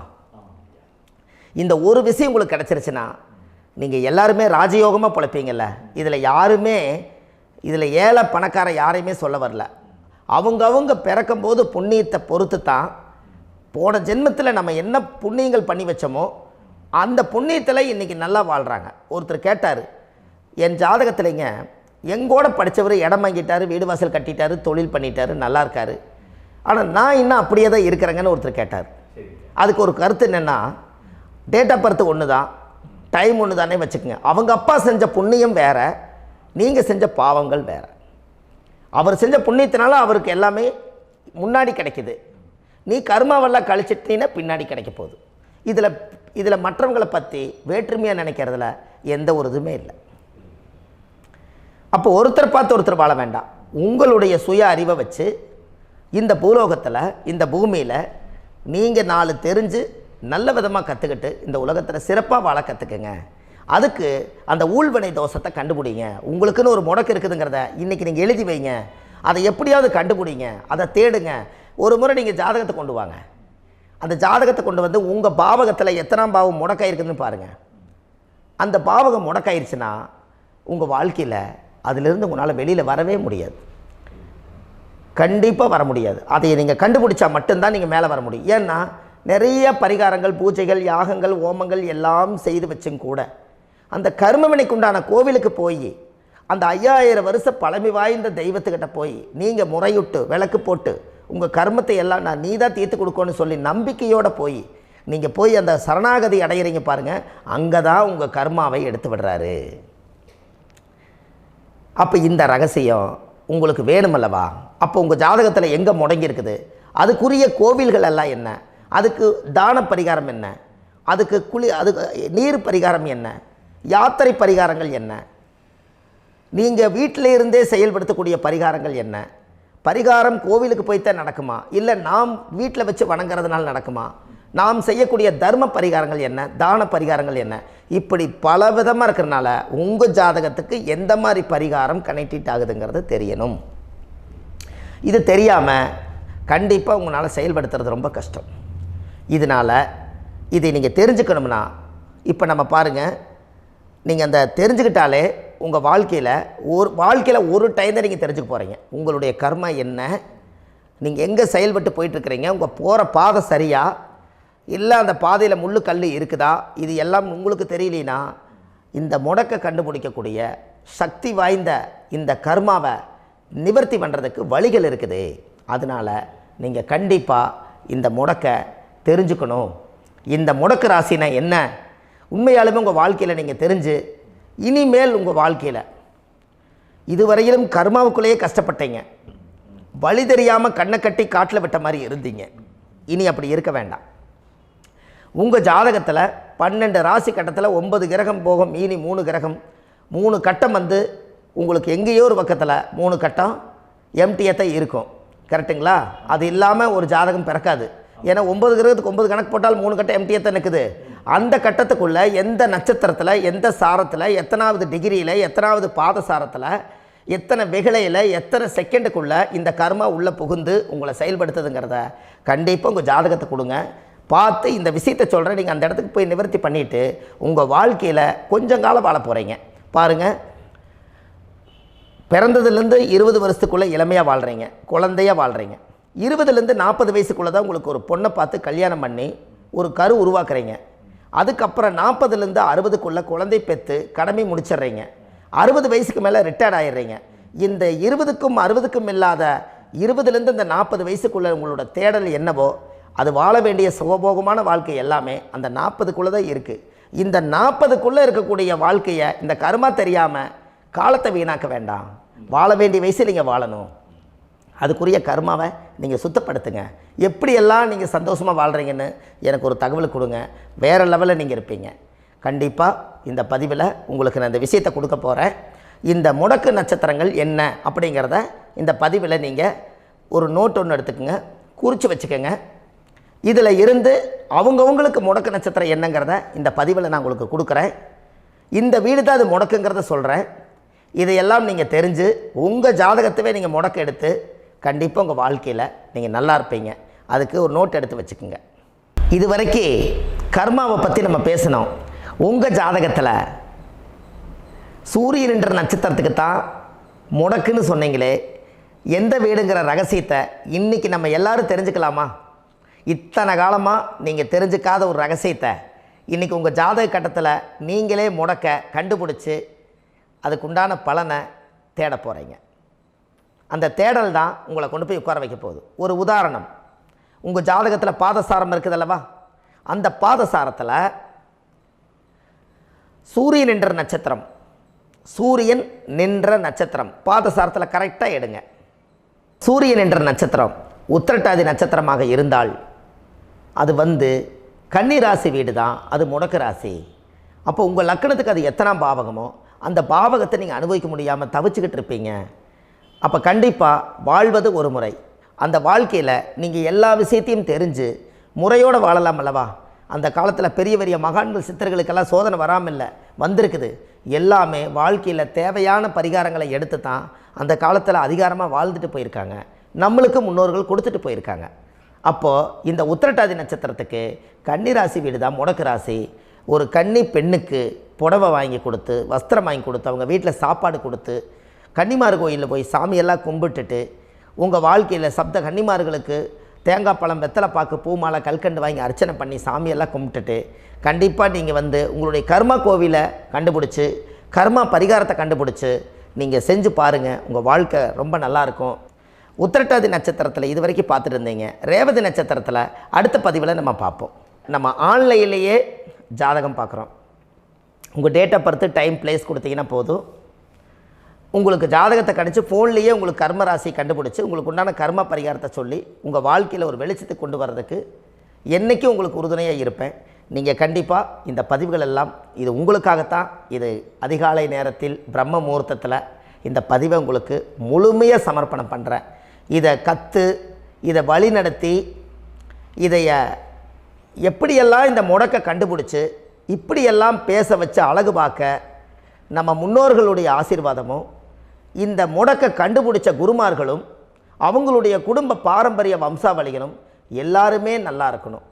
Speaker 1: இந்த ஒரு விஷயம் உங்களுக்கு கிடச்சிருச்சுன்னா நீங்கள் எல்லாருமே ராஜயோகமாக பிழைப்பீங்கள்ல. இதில் ஏழை பணக்கார யாரையுமே சொல்ல வரல. அவங்க பிறக்கும்போது புண்ணியத்தை பொறுத்து தான் போன ஜென்மத்தில் நம்ம என்ன புண்ணியங்கள் பண்ணி வச்சோமோ அந்த புண்ணியத்தில் இன்றைக்கி நல்லா வாழ்கிறாங்க. ஒருத்தர் கேட்டார், என் ஜாதகத்தில்ங்க எங்கூட படித்தவர் இடம் வாங்கிட்டார், வீடு வாசல் கட்டிட்டார், தொழில் பண்ணிட்டார், நல்லா இருக்கார், ஆனால் நான் இன்னும் அப்படியே தான் இருக்கிறேங்கன்னு ஒருத்தர் கேட்டார். அதுக்கு ஒரு கருத்து என்னென்னா, டேட் ஆஃப் பர்த் ஒன்று தான், டைம் ஒன்று தானே வச்சுக்கோங்க. அவங்க அப்பா செஞ்ச புண்ணியம் வேறு, நீங்கள் செஞ்ச பாவங்கள் வேறு. அவர் செஞ்ச புண்ணியத்தினால அவருக்கு எல்லாமே முன்னாடி கிடைக்குது. நீ கர்மாவெல்லாம் கழிச்சிட்டீன்னா பின்னாடி கிடைக்க போகுது. இதில் மற்றவங்களை பற்றி வேற்றுமையாக நினைக்கிறதுல எந்த ஒரு இதுவுமே இல்லை. அப்போ ஒருத்தர் பார்த்து ஒருத்தர் வாழ வேண்டாம். உங்களுடைய சுய அறிவை வச்சு இந்த பூலோகத்தில் இந்த பூமியில் நீங்கள் 4 தெரிஞ்சு நல்ல விதமாக கற்றுக்கிட்டு இந்த உலகத்தில் சிறப்பாக வாழ கற்றுக்குங்க. அதுக்கு அந்த ஊழ்வினை தோஷத்தை கண்டுபிடிங்க. உங்களுக்குன்னு ஒரு முடக்கு இருக்குதுங்கிறத இன்றைக்கி நீங்கள் எழுதி வைங்க. அதை எப்படியாவது கண்டுபிடிங்க, அதை தேடுங்க. ஒரு முறை நீங்கள் ஜாதகத்தை கொண்டு வாங்க. அந்த ஜாதகத்தை கொண்டு வந்து உங்கள் பாவகத்தில் எத்தனாம் பாவம் முடக்காயிருக்குதுன்னு பாருங்கள். அந்த பாவகம் முடக்காயிருச்சுன்னா உங்கள் வாழ்க்கையில் அதிலிருந்து உங்களால் வெளியில் வரவே முடியாது, கண்டிப்பாக வர முடியாது. அதை நீங்கள் கண்டுபிடிச்சா மட்டும்தான் நீங்கள் மேலே வர முடியும். ஏன்னா நிறைய பரிகாரங்கள், பூஜைகள், யாகங்கள், ஓமங்கள் எல்லாம் செய்து வச்சும் கூட அந்த கர்மவினைக்கு உண்டான கோவிலுக்கு போய் அந்த 5000 வருஷ பழமை வாய்ந்த தெய்வத்துக்கிட்ட போய் நீங்கள் முறையிட்டு விளக்கு போட்டு உங்கள் கர்மத்தை எல்லாம் நான் நீ தான் தீர்த்து கொடுக்கணும்னு சொல்லி நம்பிக்கையோடு நீங்கள் போய் அந்த சரணாகதி அடையிறீங்க பாருங்கள், அங்கே தான் உங்கள் கர்மாவை எடுத்து விடுறாரு. அப்போ இந்த ரகசியம் உங்களுக்கு வேணுமல்லவா? அப்போ உங்கள் ஜாதகத்தில் எங்கே முடங்கி அதுக்குரிய கோவில்கள் எல்லாம் என்ன, அதுக்கு தான பரிகாரம் என்ன, அதுக்கு நீர் பரிகாரம் என்ன, யாத்திரை பரிகாரங்கள் என்ன, நீங்கள் வீட்டில் இருந்தே செயல்படுத்தக்கூடிய பரிகாரங்கள் என்ன, பரிகாரம் கோவிலுக்கு போய்த்தான் நடக்குமா, இல்லை நாம் வீட்டில் வச்சு வணங்குறதுனால நடக்குமா, நாம் செய்யக்கூடிய தர்ம பரிகாரங்கள் என்ன, தான பரிகாரங்கள் என்ன, இப்படி பல விதமாக இருக்கிறனால உங்கள் ஜாதகத்துக்கு எந்த மாதிரி பரிகாரம் கனெக்ட் ஆகுதுங்கிறது தெரியணும். இது தெரியாமல் கண்டிப்பாக உங்களால் செயல்படுத்துறது ரொம்ப கஷ்டம். இதனால் இதை நீங்கள் தெரிஞ்சுக்கணும்னா இப்போ நம்ம பாருங்கள், நீங்கள் அந்த தெரிஞ்சுக்கிட்டாலே உங்கள் வாழ்க்கையில் ஒரு டைம் தான் நீங்கள் தெரிஞ்சுக்க போகிறீங்க. உங்களுடைய கர்மா என்ன, நீங்கள் எங்கே செயல்பட்டு போயிட்டுருக்கிறீங்க, உங்கள் போகிற பாதை சரியா இல்லை அந்த பாதையில் முள்ளு கல் இருக்குதா, இது எல்லாம் உங்களுக்கு தெரியலனா இந்த முடக்கை கண்டுபிடிக்கக்கூடிய சக்தி வாய்ந்த இந்த கர்மாவை நிவர்த்தி பண்ணுறதுக்கு வழிகள் இருக்குது. அதனால் நீங்கள் கண்டிப்பாக இந்த முடக்கை தெரிஞ்சுக்கணும். இந்த முடக்கு ராசினா என்ன உண்மையாலுமே உங்கள் வாழ்க்கையில் நீங்கள் தெரிஞ்சு இனிமேல் உங்கள் வாழ்க்கையில் இதுவரையிலும் கர்மாவுக்குள்ளேயே கஷ்டப்பட்டீங்க, வழி தெரியாமல் கண்ணை கட்டி காட்டில் விட்ட மாதிரி இருந்தீங்க. இனி அப்படி இருக்க வேண்டாம். உங்கள் ஜாதகத்தில் 12 ராசி கட்டத்தில் 9 கிரகம் போகும், மீனி 3 கிரகம், 3 கட்டம் உங்களுக்கு எங்கேயோ ஒரு பக்கத்தில் 3 கட்டம் எம்டியாக தான் இருக்கும். கரெக்டுங்களா? அது இல்லாமல் ஒரு ஜாதகம் பிறக்காது. ஏன்னா 9 கிரகத்துக்கு 9 கணக்கு போட்டால் 3 கட்டம் எம்டியாக தான் நிற்குது. அந்த கட்டத்துக்குள்ளே எந்த நட்சத்திரத்தில், எந்த சாரத்தில், எத்தனாவது டிகிரியில், எத்தனாவது பாதசாரத்தில், எத்தனை வெகுளையில், எத்தனை செகண்டுக்குள்ளே இந்த கர்மா உள்ளே புகுந்து உங்களை செயல்படுத்துதுங்கிறத கண்டிப்பாக உங்கள் ஜாதகத்தை கொடுங்க. பார்த்து இந்த விஷயத்தை சொல்கிறேன், நீங்கள் அந்த இடத்துக்கு போய் நிவர்த்தி பண்ணிவிட்டு உங்கள் வாழ்க்கையில் கொஞ்சம் காலம் வாழ போகிறீங்க. பாருங்கள், பிறந்ததுலேருந்து 20 வருஷத்துக்குள்ளே இளமையாக வாழ்கிறீங்க, குழந்தையாக வாழ்கிறீங்க. 20லேருந்து 40 வயசுக்குள்ளே தான் உங்களுக்கு ஒரு பொண்ணை பார்த்து கல்யாணம் பண்ணி ஒரு கரு உருவாக்குறீங்க. அதுக்கப்புறம் 40லேருந்து 60க்குள்ளே குழந்தை பெற்று கடமை முடிச்சிடுறீங்க. 60 வயசுக்கு மேலே ரிட்டையர்ட் ஆகிடுறீங்க. இந்த 20க்கும் 60க்கும் இல்லாத 20லேருந்து இந்த 40 வயசுக்குள்ளே உங்களோட தேடல் என்னவோ அது வாழ வேண்டிய சுகபோகமான வாழ்க்கை எல்லாமே அந்த 40க்குள்ளே தான் இருக்குது. இந்த 40க்குள்ளே இருக்கக்கூடிய வாழ்க்கையை இந்த கர்மா தெரியாமல் காலத்தை வீணாக்க வேண்டாம். வாழ வேண்டிய வயசில் நீங்கள் வாழணும். அதுக்குரிய கர்மாவை நீங்கள் சுத்தப்படுத்துங்க. எப்படியெல்லாம் நீங்கள் சந்தோஷமாக வாழ்கிறீங்கன்னு எனக்கு ஒரு தகவல் கொடுங்க. வேறு லெவலில் நீங்கள் இருப்பீங்க. கண்டிப்பாக இந்த பதிவில் உங்களுக்கு நான் இந்த விஷயத்தை கொடுக்க போகிறேன். இந்த முடக்கு நட்சத்திரங்கள் என்ன அப்படிங்கிறத இந்த பதிவில் நீங்கள் ஒரு நோட் ஒன்று எடுத்துக்கோங்க, குறித்து வச்சுக்கோங்க. இதில் இருந்து அவங்கவுங்களுக்கு முடக்கு நட்சத்திரம் என்னங்கிறத இந்த பதிவில் நான் உங்களுக்கு கொடுக்குறேன். இந்த வீடு தான் அது முடக்குங்கிறத சொல்கிறேன். இதையெல்லாம் நீங்கள் தெரிஞ்சு உங்கள் ஜாதகத்தவே நீங்கள் முடக்கு எடுத்து கண்டிப்பாக உங்கள் வாழ்க்கையில் நீங்கள் நல்லா இருப்பீங்க. அதுக்கு ஒரு நோட் எடுத்து வச்சுக்கோங்க. இது வரைக்கும் கர்மாவை பற்றி நம்ம பேசினோம். உங்கள் ஜாதகத்தில் சூரியன் என்ற நட்சத்திரத்துக்கு தான் முடக்குன்னு சொன்னீங்களே, எந்த வீடுங்கிற ரகசியத்தை இன்றைக்கி நம்ம எல்லோரும் தெரிஞ்சுக்கலாமா? இத்தனை காலமாக நீங்கள் தெரிஞ்சுக்காத ஒரு ரகசியத்தை இன்றைக்கி உங்கள் ஜாதக கட்டத்தில் நீங்களே முடக்க கண்டுபிடிச்சி அதுக்குண்டான பலனை தேட போகிறீங்க. அந்த தேடல் தான் உங்களை கொண்டு போய் உட்கார வைக்க போகுது. ஒரு உதாரணம், உங்கள் ஜாதகத்தில் பாதசாரம் இருக்குது அல்லவா? அந்த பாதசாரத்தில் சூரியன் என்ற நட்சத்திரம், சூரியன் நின்ற நட்சத்திரம் பாதசாரத்தில் கரெக்டாக எடுங்க. சூரியன் என்ற நட்சத்திரம் உத்திரட்டாதி நட்சத்திரமாக இருந்தால் அது கன்னி ராசி வீடு தான், அது முடக்கு ராசி. அப்போ உங்கள் லக்கணத்துக்கு அது எத்தனாம் பாவகமோ அந்த பாவகத்தை நீங்கள் அனுபவிக்க முடியாமல் தவிச்சுக்கிட்டு இருப்பீங்க. அப்போ கண்டிப்பாக வாழ்வது ஒரு முறை. அந்த வாழ்க்கையில் நீங்கள் எல்லா விஷயத்தையும் தெரிஞ்சு முறையோடு வாழலாம் அல்லவா? அந்த காலத்தில் பெரிய பெரிய மகான்கள் சித்தர்களுக்கெல்லாம் சோதனை வராமல் இல்லை, வந்திருக்குது. எல்லாமே வாழ்க்கையில் தேவையான பரிகாரங்களை எடுத்து தான் அந்த காலத்தில் அதிகாரமாக வாழ்ந்துட்டு போயிருக்காங்க. நம்மளுக்கு முன்னோர்கள் கொடுத்துட்டு போயிருக்காங்க. அப்போது இந்த உத்திரட்டாதி நட்சத்திரத்துக்கு கன்னி ராசி வீடு தான் முடக்கு ராசி. ஒரு கன்னி பெண்ணுக்கு புடவை வாங்கி கொடுத்து, வஸ்திரம் வாங்கி கொடுத்து, அவங்க வீட்டில் சாப்பாடு கொடுத்து, கன்னிமார் கோயிலில் போய் சாமியெல்லாம் கும்பிட்டுட்டு, உங்கள் வாழ்க்கையில் சப்த கன்னிமார்களுக்கு தேங்காய் பழம், வெத்தலை பாக்கு, பூ மாலை, கல்கண்டு வாங்கி அர்ச்சனை பண்ணி சாமியெல்லாம் கும்பிட்டுட்டு கண்டிப்பாக நீங்கள் உங்களுடைய கர்மா கோவிலை கண்டுபிடிச்சி, கர்மா பரிகாரத்தை கண்டுபிடிச்சி நீங்கள் செஞ்சு பாருங்கள். உங்கள் வாழ்க்கை ரொம்ப நல்லாயிருக்கும். உத்திரட்டாதி நட்சத்திரத்தில் இது வரைக்கும் பார்த்துட்டு இருந்தீங்க. ரேவதி நட்சத்திரத்தில் அடுத்த பதிவில் நம்ம பார்ப்போம். நம்ம ஆன்லைன்லேயே ஜாதகம் பார்க்குறோம். உங்கள் date of birth, time, place கொடுத்தீங்கன்னா போதும். உங்களுக்கு ஜாதகத்தை கணிச்சு ஃபோன்லேயே உங்களுக்கு கர்ம ராசி கண்டுபிடிச்சி உங்களுக்கு உண்டான கர்ம பரிகாரத்தை சொல்லி உங்கள் வாழ்க்கையில் ஒரு வெளிச்சத்தை கொண்டு வர்றதுக்கு என்றைக்கும் உங்களுக்கு உறுதுணையாக இருப்பேன். நீங்கள் கண்டிப்பாக இந்த பதிவுகள் எல்லாம் இது உங்களுக்காகத்தான். இது அதிகாலை நேரத்தில் பிரம்ம முகூர்த்தத்தில் இந்த பதிவை உங்களுக்கு முழுமையாக சமர்ப்பணம் பண்ணுறேன். இதை கற்று, இதை வழி நடத்தி, இதைய எப்படியெல்லாம் இந்த முடக்க கண்டுபிடிச்சி இப்படியெல்லாம் பேச வச்சு அழகு பார்க்க நம்ம முன்னோர்களுடைய ஆசீர்வாதமும், இந்த முடக்க கண்டுபிடிச்ச குருமார்களும், அவங்களுடைய குடும்ப பாரம்பரிய வம்சாவளிகளும் எல்லாருமே நல்லா இருக்கணும்.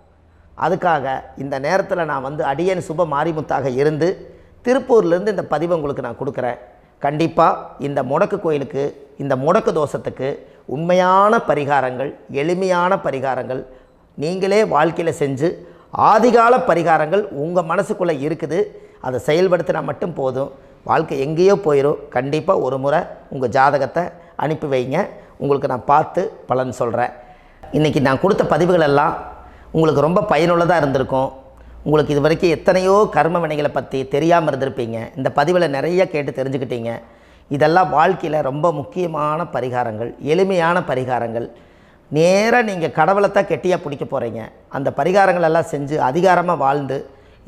Speaker 1: அதுக்காக இந்த நேரத்தில் நான் அடியேன் சுப மாரிமுத்தாக இருந்து திருப்பூர்லேருந்து இந்த பதிவை உங்களுக்கு நான் கொடுக்குறேன். கண்டிப்பாக இந்த முடக்கு கோயிலுக்கு, இந்த முடக்கு தோஷத்துக்கு உண்மையான பரிகாரங்கள், எளிமையான பரிகாரங்கள் நீங்களே வாழ்க்கையில் செஞ்சு, ஆதிகால பரிகாரங்கள் உங்கள் மனசுக்குள்ளே இருக்குது. அதை செயல்படுத்தினா மட்டும் போதும், வாழ்க்கை எங்கேயோ போயிடும். கண்டிப்பாக ஒரு முறை உங்கள் ஜாதகத்தை அனுப்பி வைங்க, உங்களுக்கு நான் பார்த்து பலன் சொல்கிறேன். இன்றைக்கி நான் கொடுத்த பதிவுகள் எல்லாம் உங்களுக்கு ரொம்ப பயனுள்ளதாக இருந்திருக்கும். உங்களுக்கு இது வரைக்கும் எத்தனையோ கர்ம வினைகளை பற்றி தெரியாமல் இருந்திருப்பீங்க. இந்த பதிவில் நிறைய கேட்டு தெரிஞ்சுக்கிட்டீங்க. இதெல்லாம் வாழ்க்கையில் ரொம்ப முக்கியமான பரிகாரங்கள், எளிமையான பரிகாரங்கள். நேராக நீங்கள் கடவுளை தான் கெட்டியாக பிடிக்க போகிறீங்க. அந்த பரிகாரங்கள் எல்லாம் செஞ்சு அதிகாரமாக வாழ்ந்து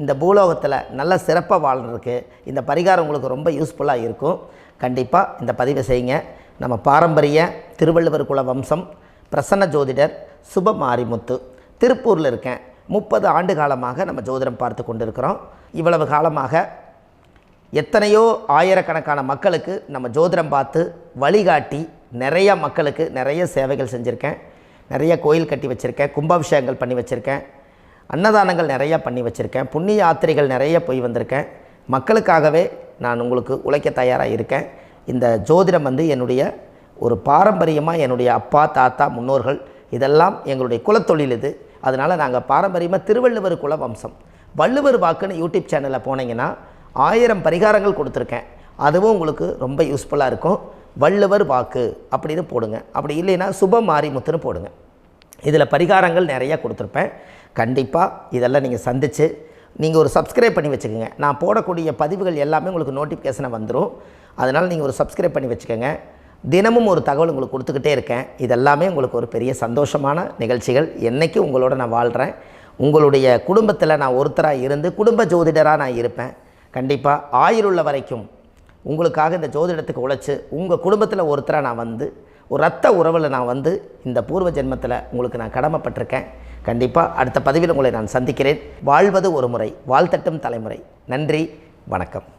Speaker 1: இந்த பூலோகத்தில் நல்ல சிறப்பாக வாழ்கிறதுக்கு இந்த பரிகாரம் உங்களுக்கு ரொம்ப யூஸ்ஃபுல்லாக இருக்கும். கண்டிப்பாக இந்த பதிவை செய்யுங்க. நம்ம பாரம்பரிய திருவள்ளுவர் குல வம்சம், பிரசன்ன ஜோதிடர் சுப மாரிமுத்து, திருப்பூரில் இருக்கேன். 30 ஆண்டு காலமாக நம்ம ஜோதிடம் பார்த்து கொண்டு இருக்கிறோம். இவ்வளவு காலமாக எத்தனையோ ஆயிரக்கணக்கான மக்களுக்கு நம்ம ஜோதிடம் பார்த்து வழிகாட்டி நிறைய மக்களுக்கு நிறைய சேவைகள் செஞ்சுருக்கேன். நிறைய கோயில் கட்டி வச்சுருக்கேன், கும்பாபிஷேகங்கள் பண்ணி வச்சுருக்கேன், அன்னதானங்கள் நிறையா பண்ணி வச்சுருக்கேன், புண்ணிய யாத்திரைகள் நிறைய போய் வந்திருக்கேன். மக்களுக்காகவே நான் உங்களுக்கு உழைக்க தயாராக இருக்கேன். இந்த ஜோதிடம் என்னுடைய ஒரு பாரம்பரியமாக, என்னுடைய அப்பா, தாத்தா, முன்னோர்கள் இதெல்லாம் எங்களுடைய குலத்தொழில் இது. அதனால் நாங்கள் பாரம்பரியமாக திருவள்ளுவர் குல வம்சம். வள்ளுவர் வாக்குன்னு யூடியூப் சேனலில் போனீங்கன்னா 1000 பரிகாரங்கள் கொடுத்துருக்கேன். அதுவும் உங்களுக்கு ரொம்ப யூஸ்ஃபுல்லாக இருக்கும். வள்ளுவர் வாக்கு அப்படின்னு போடுங்க. அப்படி இல்லைன்னா சுப மாரிமுத்துன்னு போடுங்க. இதில் பரிகாரங்கள் நிறையா கொடுத்துருப்பேன். கண்டிப்பாக இதெல்லாம் நீங்கள் சந்தித்து நீங்கள் ஒரு சப்ஸ்கிரைப் பண்ணி வச்சுக்கோங்க. நான் போடக்கூடிய பதிவுகள் எல்லாமே உங்களுக்கு நோட்டிஃபிகேஷனை வந்துடும். அதனால் நீங்கள் ஒரு சப்ஸ்கிரைப் பண்ணி வச்சுக்கோங்க. தினமும் ஒரு தகவல் உங்களுக்கு கொடுத்துக்கிட்டே இருக்கேன். இதெல்லாமே உங்களுக்கு ஒரு பெரிய சந்தோஷமான நிகழ்ச்சிகள். என்றைக்கும் உங்களோட நான் வாழ்கிறேன். உங்களுடைய குடும்பத்தில் நான் ஒருத்தராக இருந்து குடும்ப ஜோதிடராக நான் இருப்பேன். கண்டிப்பாக ஆயுளுள்ள வரைக்கும் உங்களுக்காக இந்த ஜோதிடத்துக்கு உழைச்சி உங்கள் குடும்பத்தில் ஒருத்தராக நான் வந்து ஒரு ரத்த உறவில் நான் வந்து இந்த பூர்வ ஜென்மத்தில் உங்களுக்கு நான் கடமைப்பட்டிருக்கேன். கண்டிப்பாக அடுத்த பதிவில் உங்களை நான் சந்திக்கிறேன். வாழ்வது ஒரு முறை, வாழ்த்தட்டும் தலைமுறை. நன்றி, வணக்கம்.